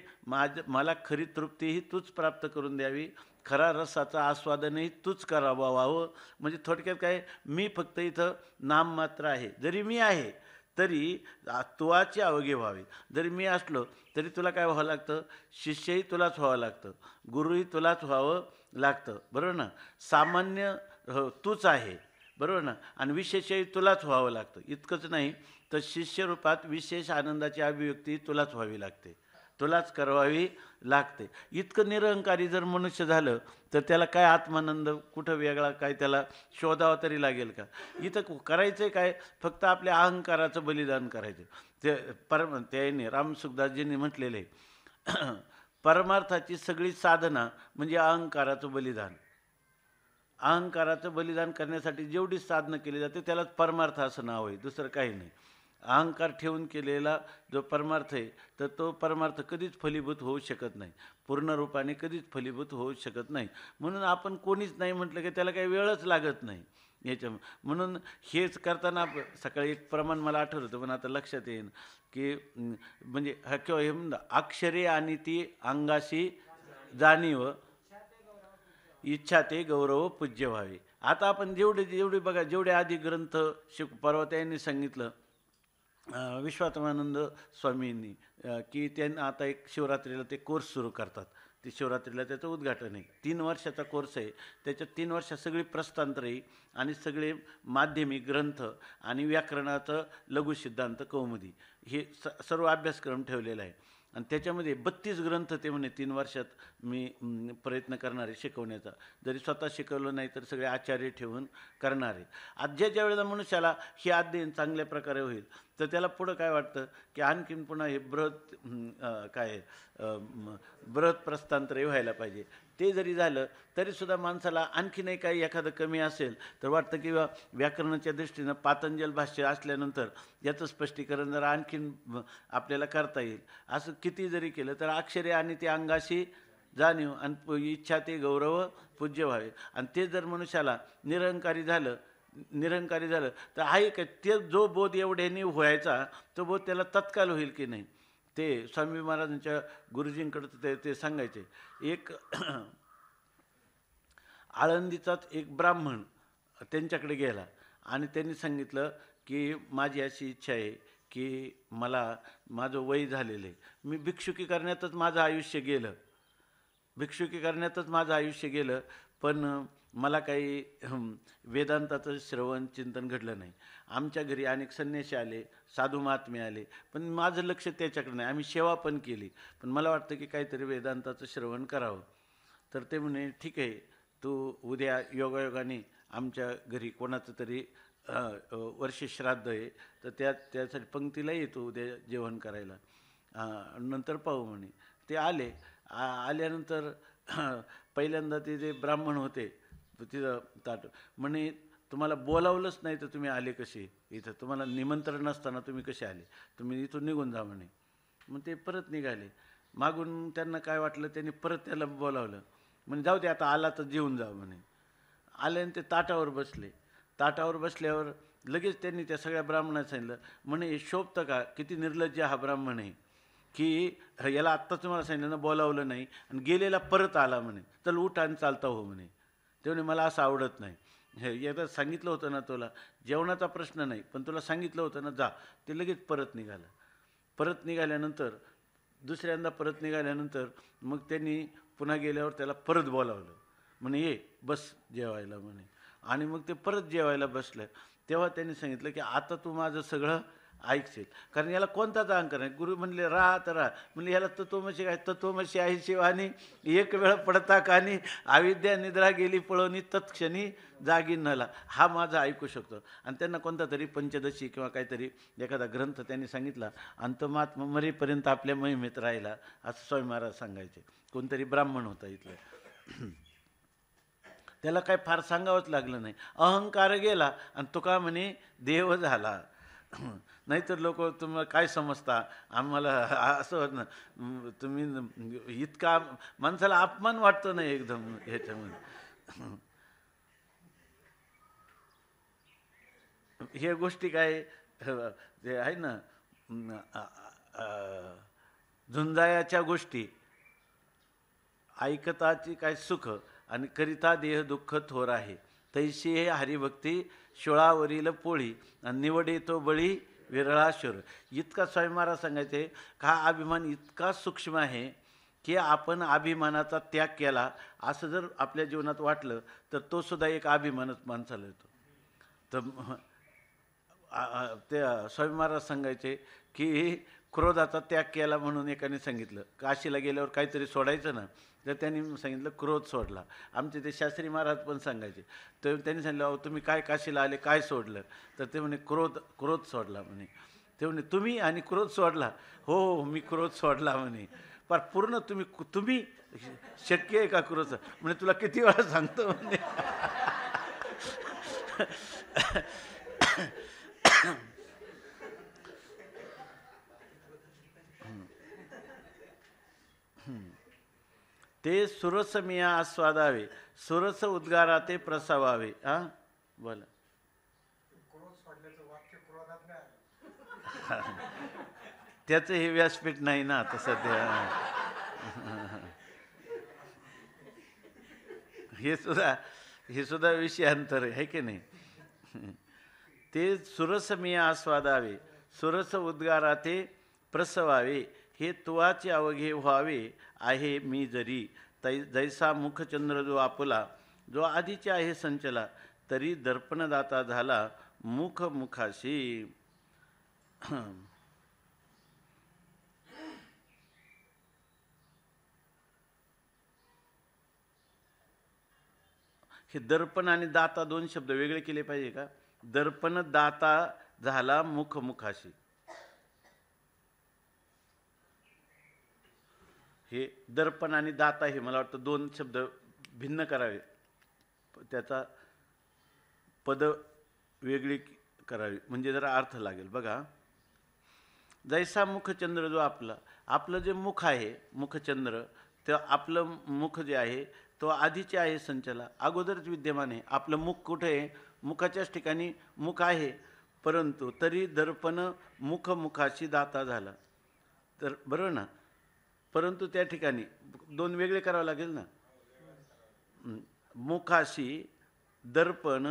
मला खरी तृप्तीही तूच प्राप्त करून द्यावी, खरा रसाचं आस्वादनही तूच व्हावं. म्हणजे थोडक्यात काय, मी फक्त इथं नाममात्र आहे. जरी मी आहे तरी तुवाचे अवघे व्हावे. जरी मी असलो तरी तुला काय व्हावं लागतं? शिष्यही तुलाच व्हावं लागतं, गुरुही तुलाच व्हावं लागतं, बरोबर ना. सामान्य तूच आहे, बरोबर ना, आणि विशेषही तुलाच व्हावं लागतं. इतकंच नाही तर शिष्यरूपात विशेष आनंदाची अभिव्यक्ती तुलाच व्हावी लागते, तुलाच करवावी लागते. इतकं निरहंकारी जर मनुष्य झालं तर त्याला काय आत्मानंद कुठं वेगळा काय त्याला शोधावा तरी लागेल का? इथं करायचं काय? फक्त आपल्या अहंकाराचं बलिदान करायचं. ते त्याने रामसुखदासजींनी म्हटलेलं आहे परमार्थाची सगळी साधना म्हणजे अहंकाराचं बलिदान. अहंकाराचं बलिदान करण्यासाठी जेवढी साधना केली जाते त्यालाच परमार्थ असं नाव आहे, दुसरं काही नाही. अहंकार ठेवून केलेला जो परमार्थ आहे तर तो परमार्थ कधीच फलीभूत होऊ शकत नाही, पूर्ण रूपाने कधीच फलीभूत होऊ शकत नाही. म्हणून आपण कोणीच नाही म्हटलं की त्याला काही वेळच लागत नाही. याच्या म्हणून हेच करताना सकाळी एक प्रमाण मला आठवलं पण आता लक्षात येईन की म्हणजे हा किंवा हे म्हणलं अक्षरे आणि ती अंगाशी जाणीव इच्छा ते गौरव पूज्य व्हावे. आता आपण जेवढे बघा जेवढे आधी ग्रंथ परवा त्यांनी सांगितलं विश्वात्मानंद स्वामींनी की त्यांना आता एक शिवरात्रीला ते कोर्स सुरू करतात. ते शिवरात्रीला त्याचं उद्घाटन आहे. 3 वर्षाचा कोर्स आहे. त्याच्यात 3 वर्षात सगळी प्रस्तांतरे आणि सगळे माध्यमिक ग्रंथ आणि व्याकरणाचं लघुसिद्धांत कौमुदी हे सर्व अभ्यासक्रम ठेवलेला आहे. आणि त्याच्यामध्ये 32 ग्रंथ ते म्हणे 3 वर्षात मी प्रयत्न करणार आहे शिकवण्याचा. जरी स्वतः शिकवलं नाही तर सगळे आचार्य ठेवून करणार आहे. आज ज्या वेळेला मनुष्याला हे अध्ययन चांगल्या प्रकारे होईल तर त्याला पुढं काय वाटतं की आणखीन पुन्हा हे बृहत प्रस्थांतरे व्हायला पाहिजे. ते जरी झालं तरीसुद्धा माणसाला आणखीनही काही एखादं कमी असेल तर वाटतं की व्याकरणाच्या दृष्टीनं पातंजल भाष्य असल्यानंतर याचं स्पष्टीकरण जरा आणखीन आपल्याला करता येईल. असं किती जरी केलं तर अक्षरे आणि ते अंगाशी जाणीव आणि इच्छा ते गौरव पूज्य व्हावे. आणि ते जर मनुष्याला निरंकारी झालं तर आहे का ते जो बोध एवढ्याने व्हायचा तो बोध त्याला तत्काल होईल की नाही. ते स्वामी महाराजांच्या गुरुजींकडं ते सांगायचे. एक आळंदीचाच एक ब्राह्मण त्यांच्याकडे गेला आणि त्यांनी सांगितलं की माझी अशी इच्छा आहे की माझं वय झालेलं आहे, मी भिक्षुकी करण्यातच माझं आयुष्य गेलं पण मला काही वेदांताचं श्रवण चिंतन घडलं नाही. आमच्या घरी अनेक संन्यासी आले, साधू महात्मे आले, पण माझं लक्ष त्याच्याकडे नाही. आम्ही सेवा पण केली, पण मला वाटतं की काहीतरी वेदांताचं श्रवण करावं. तर ते म्हणे ठीक आहे, तू उद्या योगायोगाने आमच्या घरी कोणाचं तरी वर्षश्राद्ध आहे तर त्यासाठी पंक्तीला येतो उद्या जेवण करायला, नंतर पाहू म्हणे. ते आल्यानंतर पहिल्यांदा ते जे ब्राह्मण होते तिथं ताट म्हणे तुम्हाला बोलावलंच नाही तर तुम्ही आले कसे इथं, तुम्हाला निमंत्रण नसताना तुम्ही कसे आले, तुम्ही इथून निघून जा म्हणे. मग ते परत निघाले. मागून त्यांना काय वाटलं, त्यांनी परत त्याला बोलावलं. म्हणजे जाऊ दे आता आला तर जेवून जा म्हणे. आले आणि ते ताटावर बसले. ताटावर बसल्यावर लगेच त्यांनी त्या सगळ्या ब्राह्मणाला सांगितलं म्हणे हे शोभतं का, किती निर्लज्ज हा ब्राह्मण आहे की याला आत्ता तुम्हाला सांगितलं ना बोलावलं नाही आणि गेलेला परत आला म्हणे, चल उठ आणि चालता हो म्हणे. ते म्हणे मला असं आवडत नाही. हे एकदा सांगितलं होतं ना तुला, जेवणाचा प्रश्न नाही पण तुला सांगितलं होतं ना जा. ते लगेच परत निघाल्यानंतर दुसऱ्यांदा परत निघाल्यानंतर मग त्यांनी पुन्हा गेल्यावर त्याला परत बोलावलं. म्हणे ये बस जेवायला म्हणे. आणि मग ते परत जेवायला बसलं. तेव्हा त्यांनी सांगितलं की आता तू माझं सगळं ऐकशील, कारण याला कोणताच अहंकार नाही. गुरु म्हणले राहा तर राहा, म्हणले याला तत्वमसी काय, तत्वमसी आहे शिवानी एक वेळ पडता कानी, अविद्या निद्रा गेली पळवणी तत्क्षणी जागी नला. हा माझा ऐकू शकतो. आणि त्यांना कोणता तरी पंचदशी किंवा काहीतरी एखादा ग्रंथ त्यांनी सांगितला, अंतमात्म मरेपर्यंत आपल्या महिमेत राहिला असं स्वामी महाराज सांगायचे. कोणतरी ब्राह्मण होता इथलं, त्याला काय फार सांगावंच लागलं नाही. अहंकार गेला आणि तो का म्हणे देव झाला. नाहीतर लोक तुम्हाला काय समजता, आम्हाला असं होत ना, तुम्ही इतका माणसाला अपमान वाटतो नाही एकदम ह्याच्यामध्ये. हे गोष्टी काय ते आहे ना झुंजायाच्या गोष्टी, ऐकताची काय सुख आणि करिता देह दुःख थोर आहे, तैशी हे हरिभक्ती शिळावरील पोळी आणि निवडे तो बळी विरळाशुर. इतका स्वामी महाराज सांगायचे का हा अभिमान इतका सूक्ष्म आहे की आपण अभिमानाचा त्याग केला असं जर आपल्या जीवनात वाटलं तर तो सुद्धा एक अभिमानच माणसाला येतो. तर ते स्वामी महाराज सांगायचे की क्रोधाचा त्याग केला म्हणून एकाने सांगितलं, काशीला गेल्यावर काहीतरी सोडायचं ना, तर त्यांनी सांगितलं क्रोध सोडला. आमचे ते शास्त्री महाराज पण सांगायचे. तर त्यांनी सांगितलं अहो तुम्ही काय काशीला आले, काय सोडलं, तर ते म्हणे क्रोध सोडला म्हणे. ते म्हणे तुम्ही आणि क्रोध सोडला, हो मी क्रोध सोडला म्हणे. पण पूर्ण तुम्ही शक्य आहे का क्रोध, म्हणजे तुला किती वेळा सांगतो म्हणे. ते सुरस मिया आस्वादावे, सुरस उद्गारा ते प्रसावावे. बोला. त्याचं हे व्यासपीठ नाही ना आता सध्या. हे सुद्धा विषयांतर आहे की नाही. ते सुरस मी आस्वादावे, सुरस उद्गारा ते प्रसवावे, हे तुवाचे अवघे व्हावे आहे मी जरी. जैसा मुखचंद्र जो आपुला, जो आधीचे आहे संचला, तरी दर्पणदाता झाला मुख मुखाशी. हे दर्पण आणि दाता दोन शब्द वेगळे केले पाहिजे का. दर्पण दाता झाला मुख मुखाशी. हे दर्पण आणि दाता हे मला वाटतं दोन शब्द भिन्न करावे, त्याचा पद वेगळी करावी म्हणजे जरा अर्थ लागेल. बघा, जैसा मुखचंद्र जो आपलं जे मुख आहे, मुखचंद्र, ते आपलं मुख जे आहे तो आधीचे आहे संचला, अगोदरच विद्यमान आहे. आपलं मुख कुठे आहे, मुखाच्याच ठिकाणी मुख आहे, परंतु तरी दर्पण मुख मुखाशी दाता झाला. तर बरोबर ना. परंतु त्या ठिकाणी दोन वेगळे करावं लागेल ना. मुखाशी दर्पण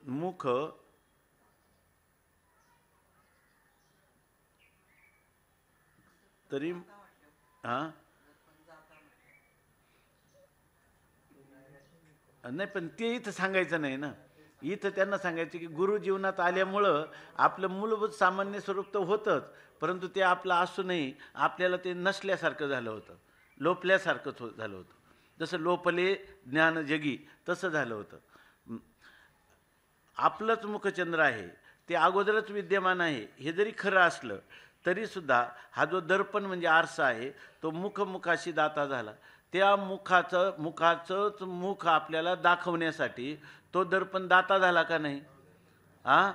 मुख तरी हां नाही, पण ते इथं सांगायचं नाही ना. इथं त्यांना सांगायचं की गुरु जीवनात आल्यामुळं आपलं मूलभूत सामान्य स्वरूप तर होतंच, परंतु ते आपलं असूनही आपल्याला ते नसल्यासारखं झालं होतं, लोपल्यासारखंच झालं होतं. जसं लोपले ज्ञान जगी तसं झालं होतं. आपलंच मुखचंद्र आहे, ते अगोदरच विद्यमान आहे, हे जरी खरं असलं तरीसुद्धा हा जो दर्पण म्हणजे आरसा आहे तो मुखाशी दाता झाला. त्या मुखाचंच मुख आपल्याला दाखवण्यासाठी तो दर्पण दाता झाला का नाही. हा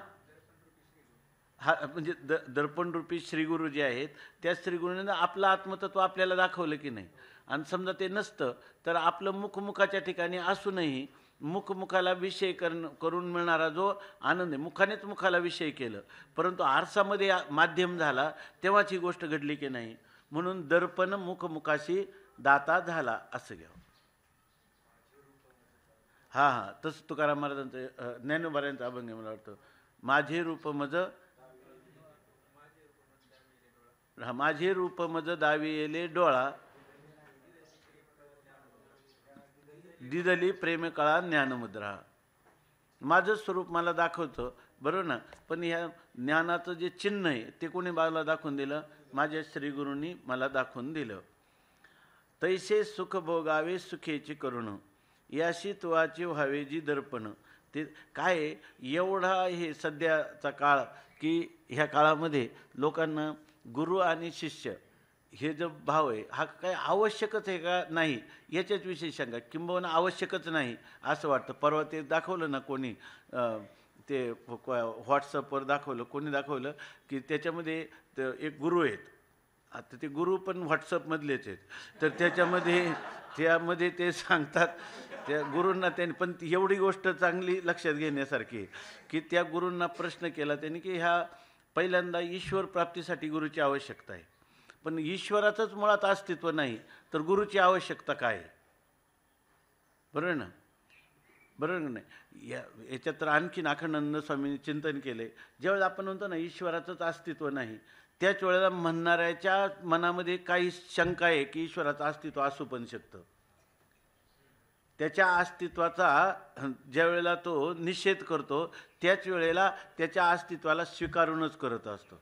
म्हणजे दर्पणरूपी श्रीगुरु जे आहेत त्या श्रीगुरूने आपलं आत्मतत्व आपल्याला दाखवलं की नाही. आणि समजा ते नसतं तर आपलं मुखाच्या ठिकाणी असूनही मुखाला विषय करून मिळणारा जो आनंद आहे, मुखानेच मुखाला विषय केलं, परंतु आरसामध्ये माध्यम झाला तेव्हाच ही गोष्ट घडली की नाही. म्हणून दर्पण मुखाशी दाता झाला असं घ्यावं. हां, तसं तुकाराम महाराजांचं ज्ञानोबाऱ्यांचा अभंग मला वाटतं, माझे रूप मज दावी येले डोळा, दिदली प्रेम कळा ज्ञानमुद्रा. माझं स्वरूप मला दाखवतं, बरोबर ना. पण ह्या ज्ञानाचं जे चिन्ह आहे ते कोणी मला दाखवून दिलं, माझ्या श्रीगुरूंनी मला दाखवून दिलं. तैसे सुख भोगावे सुखेची करुण, याशी तुवाची व्हावे जी दर्पण. ते काय एवढा हे सध्याचा काळ की ह्या काळामध्ये लोकांना गुरु आणि शिष्य हे जो भाव आहे हा काय आवश्यकच आहे का नाही याच्याच विषयी शंका, किंबहुना आवश्यकच नाही असं वाटतं. परवा ते दाखवलं ना कोणी, ते व्हॉट्सअपवर दाखवलं, कोणी दाखवलं की त्याच्यामध्ये एक गुरु आहेत. आता ते गुरु पण व्हॉट्सअपमधलेच आहेत, तर त्यामध्ये ते सांगतात त्या गुरूंना त्यांनी, पण एवढी गोष्ट चांगली लक्षात घेण्यासारखी आहे की त्या गुरूंना प्रश्न केला त्यांनी की ह्या पहिल्यांदा ईश्वर प्राप्तीसाठी गुरुची आवश्यकता आहे, पण ईश्वराचंच मुळात अस्तित्व नाही तर गुरुची आवश्यकता काय आहे. बरोबर ना, बरोबर नाही. याच्यात तर आणखीन अखंडानंद स्वामींनी चिंतन केले. ज्यावेळेला आपण म्हणतो ना ईश्वराचंच अस्तित्व नाही, त्याच वेळेला म्हणणाऱ्याच्या मनामध्ये काही शंका आहे की ईश्वराचं अस्तित्व असू पण शकतं. त्याच्या अस्तित्वाचा ज्या वेळेला तो निषेध करतो त्याच वेळेला त्याच्या अस्तित्वाला स्वीकारूनच करत असतो.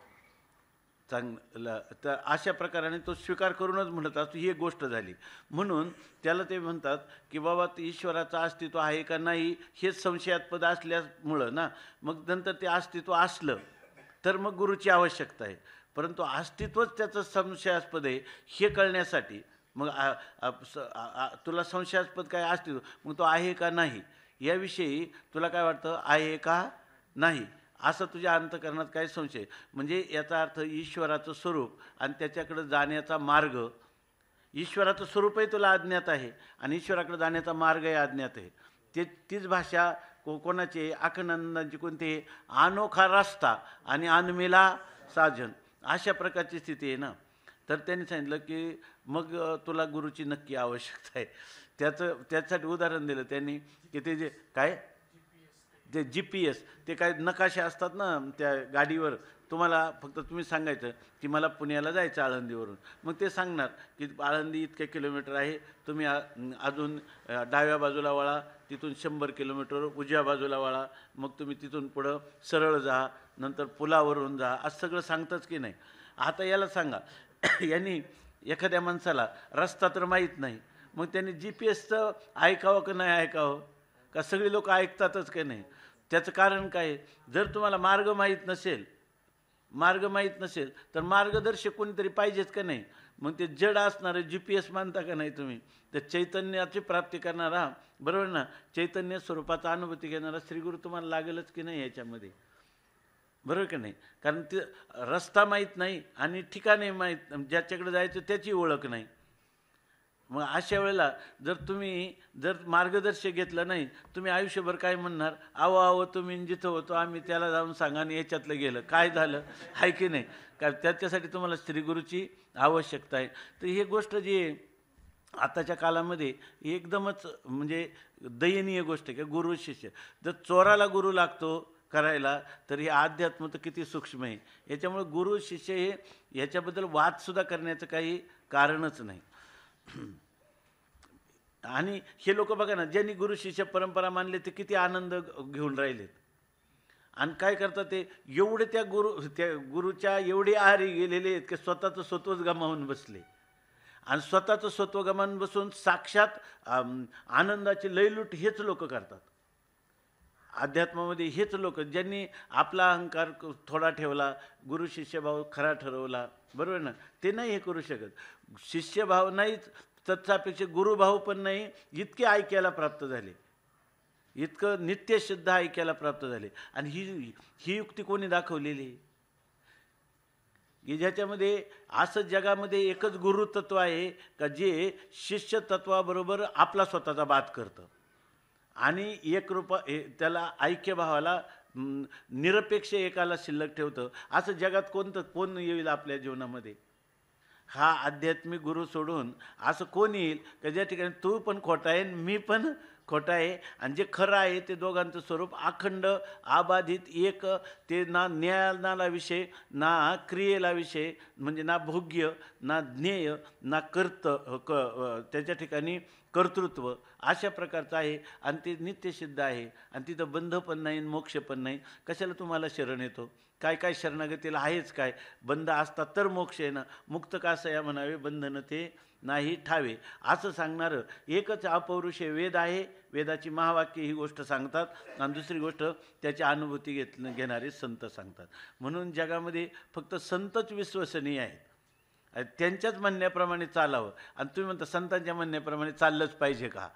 चांगलं तर अशा प्रकाराने तो स्वीकार करूनच म्हणत असतो, ही एक गोष्ट झाली. म्हणून त्याला ते म्हणतात की बाबा ईश्वराचं अस्तित्व आहे का नाही हेच संशयास्पद असल्यामुळं ना, मग नंतर ते अस्तित्व असलं तर मग गुरुची आवश्यकता आहे, परंतु अस्तित्वच त्याचं संशयास्पद आहे हे कळण्यासाठी मग तुला संशयास्पद काय अस्तित्व, मग तो आहे का नाही याविषयी तुला काय वाटतं, आहे का नाही असं तुझ्या अंतःकरणात काय संशय. म्हणजे याचा अर्थ ईश्वराचं स्वरूप आणि त्याच्याकडे जाण्याचा मार्ग, ईश्वराचं स्वरूपही तुला अज्ञात आहे आणि ईश्वराकडे जाण्याचा मार्गही अज्ञात आहे. तीच भाषा कोणाची अखंडानंदांची कोणती अनोखा रस्ता आणि अनमिला साजन अशा प्रकारची स्थिती आहे ना. तर त्यांनी सांगितलं की मग तुला गुरुची नक्की आवश्यकता आहे. त्याच्यासाठी उदाहरण दिलं त्यांनी की ते जे काय ते GPS ते काय नकाशे असतात ना त्या गाडीवर, तुम्हाला फक्त तुम्ही सांगायचं की मला पुण्याला जायचं आळंदीवरून, मग ते सांगणार की आळंदी इतके किलोमीटर आहे, तुम्ही अजून डाव्या बाजूला वळा, तिथून 100 किलोमीटर उजव्या बाजूला वळा, मग तुम्ही तिथून पुढं सरळ जा, नंतर पुलावरून जा, असं सगळं सांगतंच की नाही. आता याला सांगा यांनी एखाद्या माणसाला रस्ता तर माहीत नाही, मग त्यांनी GPSचं ऐकावं का नाही ऐकावं, का सगळी लोक ऐकतातच का नाही. त्याचं कारण काय, जर तुम्हाला मार्ग माहीत नसेल तर मार्गदर्शक कोणीतरी पाहिजेच का नाही. मग ते जड असणारं GPS मानता का नाही तुम्ही, तर चैतन्याची प्राप्ती करणारा, बरोबर ना, चैतन्य स्वरूपाचा अनुभूती घेणारा श्रीगुरु तुम्हाला लागेलच की नाही याच्यामध्ये, बरोबर की नाही. कारण ते रस्ता माहीत नाही आणि ठिकाणे माहीत, ज्याच्याकडे जायचं त्याची ओळख नाही. मग अशा वेळेला जर मार्गदर्शक घेतलं नाही, तुम्ही आयुष्यभर काय म्हणणार, आहो तुम्ही जिथं होतो आम्ही त्याला जाऊन सांगा आणि याच्यातलं गेलं काय झालं, आहे की नाही. कारण त्याच्यासाठी तुम्हाला श्रीगुरूची आवश्यकता आहे. तर ही गोष्ट जी आहे आताच्या काळामध्ये एकदमच म्हणजे दयनीय गोष्ट आहे की गुरु शिष्य, जर चोराला गुरु लागतो करायला तर हे अध्यात्म तर किती सूक्ष्म आहे. याच्यामुळे गुरु शिष्य हे याच्याबद्दल वादसुद्धा करण्याचं काही कारणच नाही. आणि हे लोक बघा ना, ज्यांनी गुरु शिष्य परंपरा मानले ते किती आनंद घेऊन राहिलेत. आणि काय करतात ते एवढे त्या गुरुच्या एवढे आहारी गेलेले आहेत की स्वतःचं स्वत्वच गमावून बसले. आणि स्वतःचं स्वत्व गमावून बसून साक्षात आनंदाची लयलूट हेच लोक करतात अध्यात्मामध्ये. हेच लोक ज्यांनी आपला अहंकार थोडा ठेवला, गुरु शिष्यभाव खरा ठरवला, बरोबर ना, ते नाही हे करू शकत. शिष्यभाव नाहीच, तत्सापेक्षा गुरुभाव पण नाही, इतके ऐक्याला प्राप्त झाले, इतकं नित्यशुद्ध ऐक्याला प्राप्त झाले. आणि ही युक्ती कोणी दाखवलेली की ज्याच्यामध्ये असं जगामध्ये एकच गुरुतत्व आहे का जे शिष्य तत्वाबरोबर आपला स्वतःचा बात करतं आणि त्याला ऐक्यभावाला निरपेक्ष एकाला शिल्लक ठेवतं. असं जगात कोण येईल आपल्या जीवनामध्ये. हा आध्यात्मिक गुरु सोडून असं कोण येईल का ज्या ठिकाणी तू पण खोटा आहे मी पण खोटा आहे, आणि जे खरं आहे ते दोघांचं स्वरूप अखंड आबाधित एक, ते ना ज्ञानाला विषय ना क्रियेला विषय, म्हणजे ना भोग्य ना ज्ञेय ना त्याच्या ठिकाणी कर्तृत्व, अशा प्रकारचं आहे. आणि ते नित्यसिद्ध आहे आणि तिथं बंध पण नाही मोक्ष पण नाही. कशाला तुम्हाला शरण येतो, काय शरणागतीला आहेच काय, बंध असतात तर मोक्ष आहे ना, मुक्त कासया म्हणावे बंधन ते नाही ठावे, असं सांगणारं एकच अपौरुषे वेद आहे. वेदाची महावाक्य ही गोष्ट सांगतात आणि दुसरी गोष्ट त्याची अनुभूती घेणारे संत सांगतात. म्हणून जगामध्ये फक्त संतच विश्वसनीय आहेत, त्यांच्याच म्हणण्याप्रमाणे चालावं. आणि तुम्ही म्हणता संतांच्या म्हणण्याप्रमाणे चाललंच पाहिजे का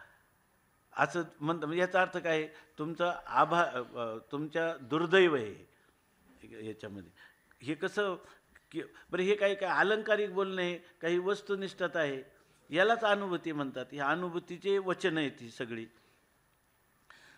असं म्हणतं, म्हणजे याचा अर्थ काय, तुमचं तुमच्या दुर्दैव आहे याच्यामध्ये. हे कसं की बरं, हे काही अलंकारिक बोलणं आहे, काही वस्तुनिष्ठता आहे, यालाच अनुभूती म्हणतात. ह्या अनुभूतीचे वचन आहेत ही सगळी.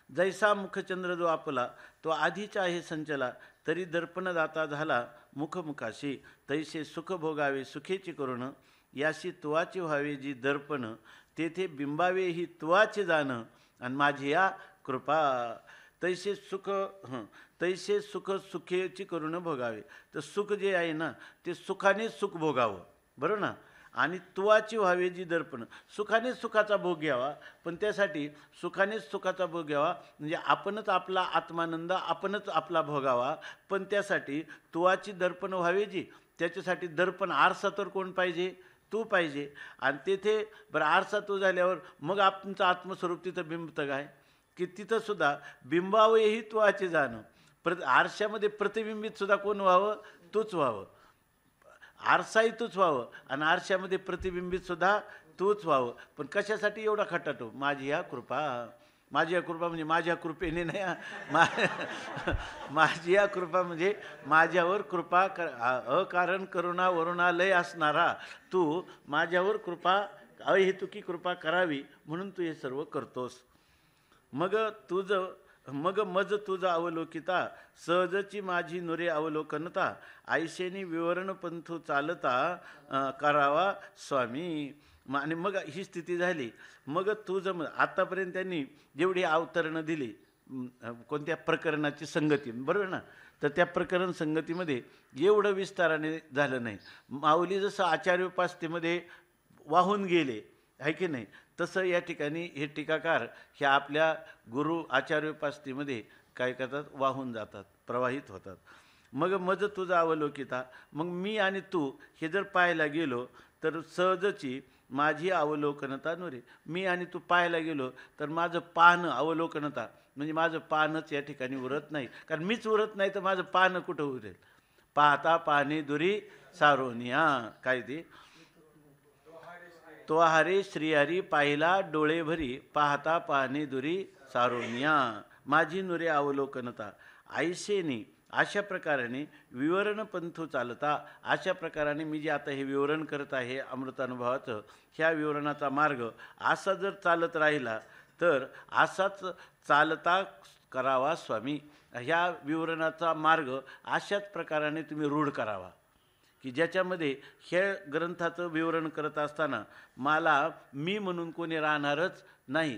जैसा मुखचंद्र जो आपला तो आधीचा आहे संचला, तरी दर्पण दाता झाला मुखमुखाशी, तैसे सुख भोगावे सुखेची करुण, याशी तुवाची व्हावे जी दर्पण, तेथे बिंबावे ही तुवाचे जाणं, आणि माझी या कृपा. तैसे सुख सुखेची करून भोगावे. तर सुख जे आहे ना ते सुखानेच सुख भोगावं, बरोबर ना. आणि तुवाची व्हावे जी दर्पण, सुखानेच सुखाचा भोग घ्यावा, पण त्यासाठी सुखानेच सुखाचा भोग घ्यावा म्हणजे आपणच आपला आत्मानंद आपणच आपला भोगावा. पण त्यासाठी तुवाची दर्पण व्हावे जी, त्याच्यासाठी दर्पण आरसा तर कोण पाहिजे, तू पाहिजे. आणि तेथे बरं आरसा तू झाल्यावर मग आमचं आत्मस्वरूप तिथं बिंबतं काय की तिथं सुद्धा बिंबावंही तुवाचे जाणं. आरशामध्ये प्रतिबिंबित सुद्धा कोण व्हावं, तूच व्हावं. आरसाही तूच व्हावं आणि आरशामध्ये प्रतिबिंबित सुद्धा तूच व्हावं. पण कशासाठी एवढा खटाटो, माझी या कृपा. माझी या कृपा म्हणजे माझ्या कृपेने नाही, माझी या कृपा म्हणजे माझ्यावर कृपा अकारण करुणा वरुणालय असणारा तू माझ्यावर कृपा अहेतुकी कृपा करावी म्हणून तू हे सर्व करतोस. मग मज तुझ अवलोकिता सहजची माझी नुरे अवलोकनता आयशेनी विवरण पंथू चालता करावा स्वामी. आणि मग ही स्थिती झाली. मग तुझं आत्तापर्यंत त्यांनी जेवढी अवतरणं दिली कोणत्या प्रकरणाची संगती, बरोबर ना, तर त्या प्रकरण संगतीमध्ये एवढं विस्ताराने झालं नाही. माऊली जसं आचार्योपासनेमध्ये वाहून गेले आहे की नाही, तसं या ठिकाणी हे टीकाकार ह्या आपल्या गुरु आचार्योपासनेमध्ये काय करतात, वाहून जातात, प्रवाहित होतात. मग मज तुझा अवलोकिता, मग मी आणि तू हे जर पाहायला गेलो तर सहजची माझी अवलोकनता नुरे. मी आणि तू पाहायला गेलो तर माझं पाहणं, अवलोकनता म्हणजे माझं पाहणंच या ठिकाणी उरत नाही, कारण मीच उरत नाही तर माझं पाहणं कुठं उरेल. पाहता पाहणे दुरी सारोनिया, काय ते तो हरे श्रीहरी पाहिला डोळे भरी पाहता पाहणे दुरी सारोनिया माझी नुरे अवलोकनता आईसेनी. अशा प्रकाराने विवरण पंथू चालता, अशा प्रकाराने मी जे आता हे विवरण करत आहे अमृतानुभवाचं, ह्या विवरणाचा मार्ग असा जर चालत राहिला तर असाच चालता करावा स्वामी. ह्या विवरणाचा मार्ग अशाच प्रकाराने तुम्ही रूढ करावा की ज्याच्यामध्ये हे ग्रंथाचं विवरण करत असताना मला मी म्हणून कोणी राहणारच नाही,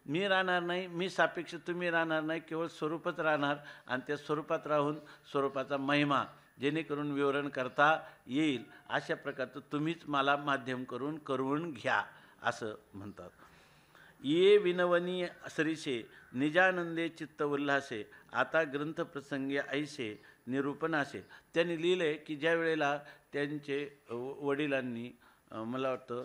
मी राहणार नाही, मी सापेक्ष तुम्ही राहणार नाही, केवळ स्वरूपच राहणार आणि त्या स्वरूपात राहून स्वरूपाचा महिमा जेणेकरून विवरण करता येईल अशा प्रकारचं तुम्हीच मला माध्यम करून घ्या असं म्हणतात. ये विनवनी सरीसे निजानंदे चित्त उल्हासे आता ग्रंथप्रसंगी ऐसे निरूपणासे. त्यांनी लिहिलं आहे की ज्या वेळेला त्यांचे वडिलांनी मला वाटतं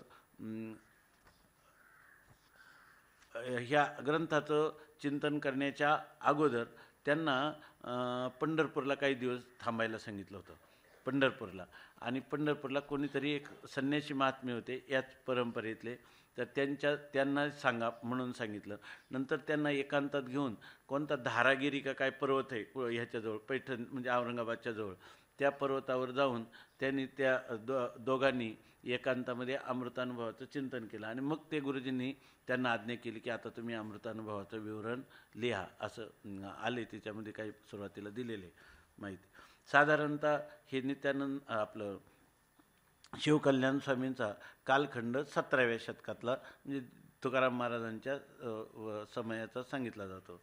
ह्या ग्रंथाचं चिंतन करण्याच्या अगोदर त्यांना पंढरपूरला काही दिवस थांबायला सांगितलं होतं, पंढरपूरला. आणि पंढरपूरला कोणीतरी एक संन्यासी महात्मे होते याच परंपरेतले, तर त्यांना सांगा म्हणून सांगितलं. नंतर त्यांना एकांतात घेऊन कोणता धारागिरी का काय पर्वत आहे ह्याच्याजवळ, पैठण म्हणजे औरंगाबादच्या जवळ, त्या पर्वतावर जाऊन त्यांनी त्या दोघांनी एकांतामध्ये अमृतानुभवाचं चिंतन केलं. आणि मग ते गुरुजींनी त्यांना आज्ञा केली की आता तुम्ही अमृतानुभवाचं विवरण लिहा, असं आले त्याच्यामध्ये काही सुरुवातीला दिलेले माहिती. साधारणतः हे नित्यानंद आपलं शिवकल्याण स्वामींचा कालखंड 17व्या शतकातला म्हणजे तुकाराम महाराजांच्या समयाचा सांगितला जातो.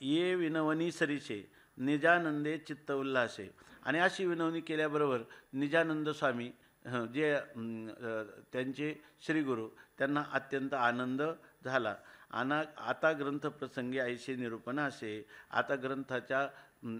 ये विनवनी सरीसे निजानंदे चित्त उल्हासे. आणि अशी विनवणी केल्याबरोबर निजानंद स्वामी जे त्यांचे श्रीगुरू, त्यांना अत्यंत आनंद झाला. आता ग्रंथप्रसंगी ऐसे निरूपण असे. आता ग्रंथाच्या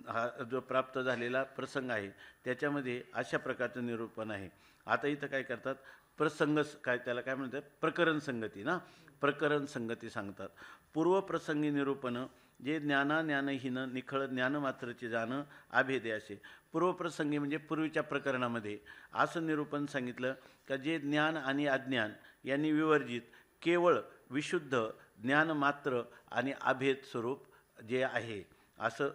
हा जो प्राप्त झालेला प्रसंग आहे त्याच्यामध्ये अशा प्रकारचं निरूपण आहे. आता इथं काय करतात, प्रसंग काय त्याला काय म्हणतात, प्रकरण संगती ना, प्रकरण संगती सांगतात. पूर्वप्रसंगी निरूपण जे ज्ञानहीन निखळ ज्ञानमात्रचे जाणं अभेदे असे. पूर्वप्रसंगी म्हणजे पूर्वीच्या प्रकरणामध्ये असं निरूपण सांगितलं का जे ज्ञान आणि अज्ञान यांनी विवर्जित केवळ विशुद्ध ज्ञानमात्र आणि अभेद स्वरूप जे आहे असं,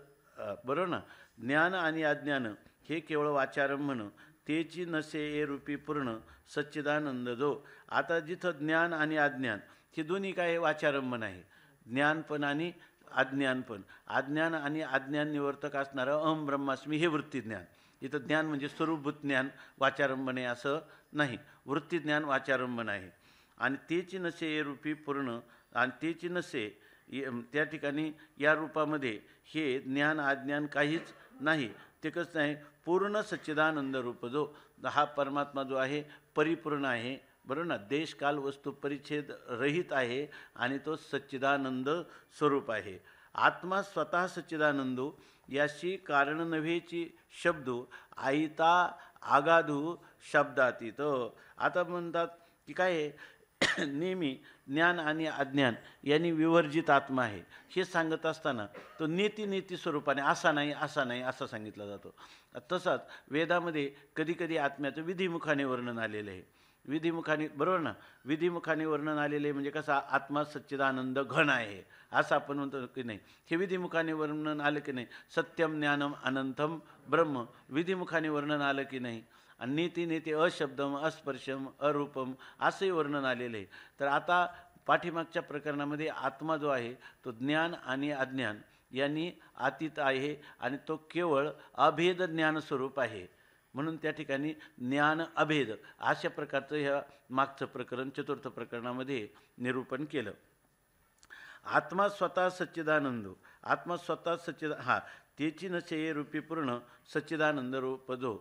बरोबर ना. ज्ञान आणि अज्ञान हे केवळ वाचारंभण तेची नसे ए रूपी पूर्ण सच्चिदानंद जो. आता जिथं ज्ञान आणि अज्ञान हे दोन्ही काय वाचारंभण आहे, ज्ञानपण आणि अज्ञानपण. अज्ञान आणि अज्ञान निवर्तक असणारं अहम ब्रह्मास्मी हे वृत्तीज्ञान. इथं ज्ञान म्हणजे स्वरूपभूत ज्ञान वाचारंभण आहे असं नाही, वृत्तीज्ञान वाचारंभण आहे. आणि तेची नसे ए रूपी पूर्ण, आणि तेची नसे त्या ठिकाणी या रूपामध्ये हे ज्ञान अज्ञान काहीच नाही. ते कसं नाही, पूर्ण सच्चिदानंद रूप जो हा परमात्मा जो आहे परिपूर्ण आहे, बरोबर ना, देश काल वस्तू परिच्छेद रहित आहे आणि तो सच्चिदानंद स्वरूप आहे. आत्मा स्वतः सच्चिदानंदो याशी कारण नव्हेची शब्दो आईता आगाधू शब्दातीत. आता म्हणतात की काय नेहमी ज्ञान आणि अज्ञान यांनी विवर्जित आत्मा आहे हे सांगत असताना तो नेती स्वरूपाने असा नाही असा सांगितला जातो. तसाच वेदामध्ये कधीकधी आत्म्याचं विधिमुखाने वर्णन आलेलं आहे. विधिमुखाने, बरोबर ना, विधिमुखाने वर्णन आलेले म्हणजे कसा आत्मा सच्चिदानंद घन आहे असं आपण म्हणतो की नाही. हे विधिमुखाने वर्णन आलं की नाही. सत्यम ज्ञानम अनंतम ब्रह्म विधिमुखाने वर्णन आलं की नाही. आणि नीती अशब्दम अस्पर्शम अरूपम असंही वर्णन आलेलं आहे. तर आता पाठीमागच्या प्रकरणामध्ये आत्मा जो आहे तो ज्ञान आणि अज्ञान यांनी अतीत आहे आणि तो केवळ अभेद ज्ञानस्वरूप आहे. म्हणून त्या ठिकाणी ज्ञान अभेद अशा प्रकारचं ह्या मागचं प्रकरण चतुर्थ प्रकरणामध्ये निरूपण केलं. आत्मा स्वतः सच्चिदानंदो, आत्मा स्वतः तेची नसे रूपी पूर्ण सच्चिदानंद रूप जो.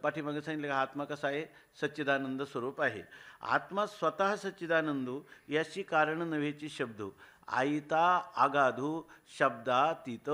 पाठीमागे सांगितलं का आत्मा कसा आहे? सच्चिदानंद स्वरूप आहे. आत्मा स्वतः सच्चिदानंदो याची कारण नव्हेची शब्दो आयता आगाधू शब्दातीत.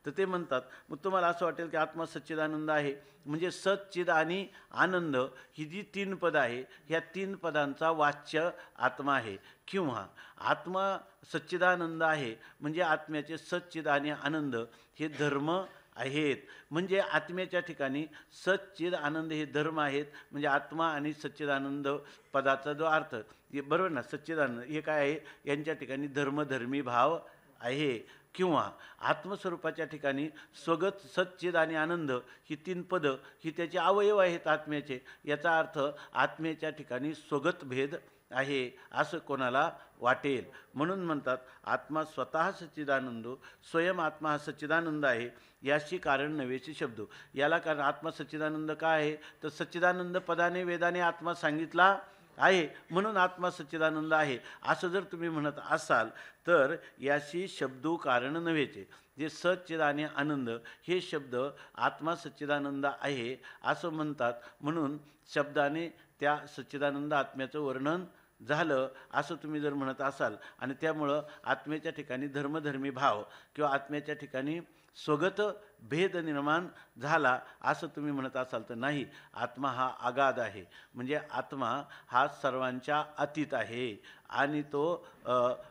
तर ते म्हणतात मग तुम्हाला असं वाटेल की आत्मा सच्चिदानंद आहे म्हणजे सच्चिद आणि आनंद ही जी 3 पदं आहे ह्या 3 पदांचा वाच्य आत्मा आहे, किंवा आत्मा सच्चिदानंद आहे म्हणजे आत्म्याचे सच्चिद आणि आनंद हे धर्म आहेत. म्हणजे आत्म्याच्या ठिकाणी सच्चिद आनंद हे धर्म आहेत. म्हणजे आत्मा आणि सच्चिदानंद पदाचा जो अर्थ हे बरोबर ना, सच्चिदानंद हे काय आहे? यांच्या ठिकाणी धर्मधर्मी भाव आहे. किंवा आत्मस्वरूपाच्या ठिकाणी स्वगत सच्चिद आणि आनंद ही 3 पदं ही त्याचे अवयव आहेत आत्म्याचे. याचा अर्थ आत्म्याच्या ठिकाणी स्वगत भेद आहे असं कोणाला वाटेल. म्हणून म्हणतात आत्मा स्वतः सच्चिदानंदो, स्वयं आत्मा हा सच्चिदानंद आहे याची कारण नव्हेची शब्द. याला कारण आत्मा सच्चिदानंद काय आहे? तर सच्चिदानंद पदाने वेदाने आत्मा सांगितला आहे म्हणून आत्मा सच्चिदानंद आहे असं जर तुम्ही म्हणत असाल तर याशी शब्दो कारण नव्हेचे. जे सच्चिद आणि आनंद हे शब्द आत्मा सच्चिदानंद आहे असं म्हणतात म्हणून शब्दाने त्या सच्चिदानंद आत्म्याचं वर्णन झालं असं तुम्ही जर म्हणत असाल आणि त्यामुळं आत्म्याच्या ठिकाणी धर्मधर्मी भाव किंवा आत्म्याच्या ठिकाणी स्वगत भेद निर्माण झाला असं तुम्ही म्हणत असाल तर नाही. आत्मा हा अगाध आहे म्हणजे आत्मा हा सर्वांच्या अतीत आहे आणि तो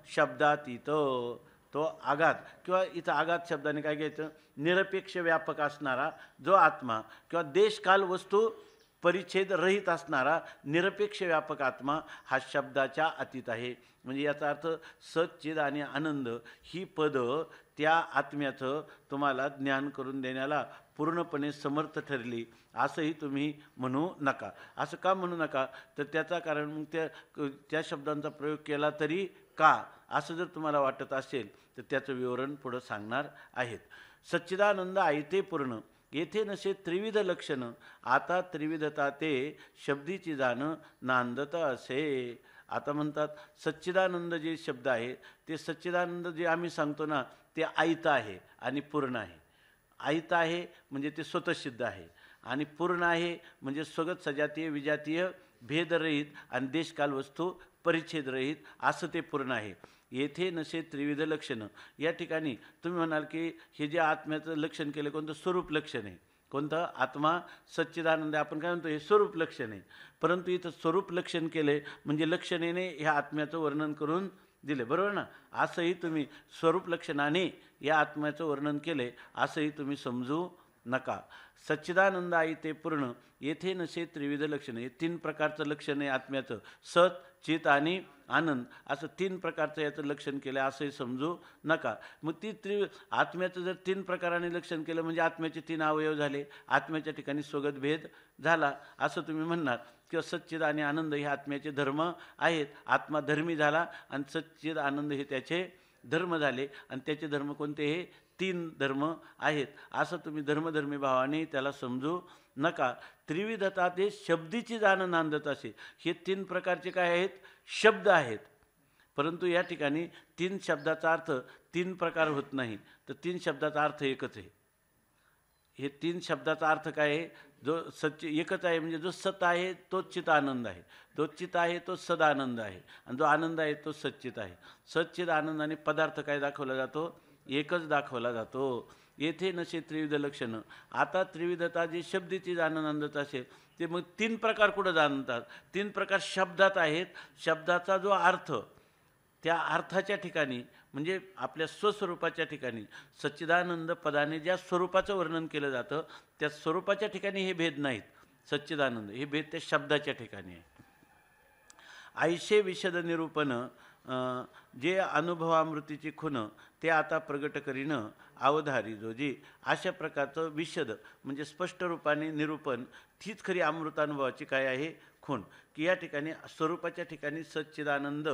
शब्दातीत, तो अगाध किंवा इथं अगाध शब्दाने काय घ्यायचं? निरपेक्ष व्यापक असणारा जो आत्मा किंवा देशकाल वस्तू परिच्छेद रहित असणारा निरपेक्ष व्यापक आत्मा हा शब्दाच्या अतीत आहे. म्हणजे याचा अर्थ सच्चिद आणि आनंद ही पदं त्या आत्म्याचं तुम्हाला ज्ञान करून देण्याला पूर्णपणे समर्थ ठरली असंही तुम्ही म्हणू नका. असं का म्हणू नका? तर त्याचा कारण मग त्या शब्दांचा प्रयोग केला तरी का असं जर तुम्हाला वाटत असेल तर त्याचं विवरण पुढं सांगणार आहेत. सच्चिदानंद आयते पूर्ण येथे नसे त्रिविध लक्षण, आता त्रिविधता ते शब्दीची जाण नांदत असे. आता म्हणतात सच्चिदानंद जे शब्द आहे ते सच्चिदानंद जे आम्ही सांगतो ना ते आयत आहे आणि पूर्ण आहे. आयत आहे म्हणजे ते स्वतःसिद्ध आहे आणि पूर्ण आहे म्हणजे स्वगत सजातीय विजातीय भेदरहित आणि देशकाल वस्तू परिच्छेदरहित असं ते पूर्ण आहे. येथे नसे त्रिविध लक्षणं. या ठिकाणी तुम्ही म्हणाल की हे जे आत्म्याचं लक्षण केलं कोणतं? स्वरूप लक्षण आहे. कोणतं? आत्मा सच्चिदानंद आपण काय म्हणतो? हे स्वरूप लक्षण आहे. परंतु इथं स्वरूप लक्षण केले म्हणजे लक्षणेने ह्या आत्म्याचं वर्णन करून दिले, बरोबर ना? असंही तुम्ही स्वरूप लक्षणाने या आत्म्याचं वर्णन केले असंही तुम्ही समजू नका. सच्चिदानंद आहे ते पूर्ण येथे नसे त्रिविध लक्षण. हे 3 प्रकारचं लक्षण आहे आत्म्याचं, सत चित आणि आनंद असं 3 प्रकारचं याचं लक्षण केलं असंही समजू नका. मग आत्म्याचं जर 3 प्रकाराने लक्षण केलं म्हणजे आत्म्याचे 3 अवयव झाले, आत्म्याच्या ठिकाणी स्वगत भेद झाला असं तुम्ही म्हणणार. किंवा सच्चिद आणि आनंद हे आत्म्याचे धर्म आहेत, आत्मा धर्मी झाला आणि सच्चिद आनंद हे त्याचे धर्म झाले आणि त्याचे धर्म कोणते? हे 3 धर्म आहेत असं तुम्ही धर्मधर्मी भावाने त्याला समजू नका. त्रिविधता ते शब्दीची जाण नांदत असे. हे 3 प्रकारचे काय आहेत? शब्द आहेत. परंतु या ठिकाणी 3 शब्दाचा अर्थ 3 प्रकार होत नाही, तर 3 शब्दाचा अर्थ एकच आहे. हे 3 शब्दाचा अर्थ काय आहे? जो एकच आहे म्हणजे जो सत आहे तो चित आनंद आहे, जो चित आहे तो सदानंद आहे आणि जो आनंद आहे तो सच्चित आहे. सच्चित आनंद आणि पदार्थ काय दाखवला जातो? एकच दाखवला जातो. येथे नसे त्रिविध लक्षणं. आता त्रिविधता जी शब्दीची जाण नांदत असेल ते मग 3 प्रकार कुठं जाणतात? 3 प्रकार शब्दात आहेत. शब्दाचा जो अर्थ त्या अर्थाच्या ठिकाणी म्हणजे आपल्या स्वस्वरूपाच्या ठिकाणी सच्चिदानंद पदाने ज्या स्वरूपाचं वर्णन केलं जातं त्या स्वरूपाच्या ठिकाणी हे भेद नाहीत. सच्चिदानंद हे भेद त्या शब्दाच्या ठिकाणी आहे. आयशे विशद निरूपण जे अनुभवामृतीची खुण ते आता प्रगट करीनं अवधारी जोजी. अशा प्रकारचं विशद म्हणजे स्पष्ट रूपाने निरूपण तीच खरी अमृतानुभवाची काय आहे? खूण, की या ठिकाणी स्वरूपाच्या ठिकाणी सच्चिदानंद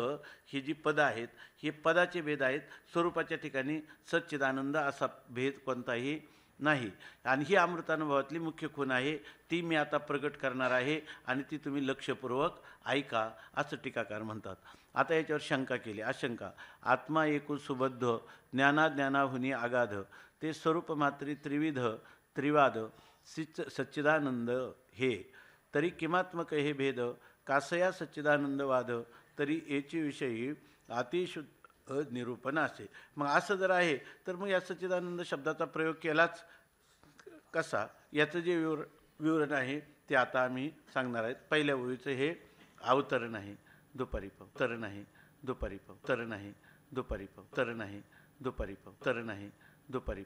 ही जी पदं आहेत, हे पदाचे भेद आहेत. स्वरूपाच्या ठिकाणी सच्चिदानंद असा भेद कोणताही नाही. आणि ही अमृतानुभवातली मुख्य खूण आहे, ती मी आता प्रगट करणार आहे आणि ती तुम्ही लक्षपूर्वक ऐका, असं टीकाकार म्हणतात. आता याच्यावर शंका केली. आशंका: आत्मा एकू सुबद्ध, ज्ञानाज्ञानाहुनी आगाध, ते स्वरूप मात्री त्रिविध त्रिवाद, सच्चिदानंद हे, तरी किमात्मक हे भेद, कासया सच्चिदानंदवाद, तरी याची विषयी अतिशुद्ध निरूपण असे. मग असं जर आहे तर मग या सच्चिदानंद शब्दाचा प्रयोग केलाच कसा, याचं जे विवरण आहे ते आता आम्ही सांगणार आहेत. पहिल्या ओळीचं हे अवतरण आहे. दुपारी पव तरण आहे, दुपारी पव तरण आहे, दुपारी पव तरण आहे, दुपारी पव तरण आहे, दुपारी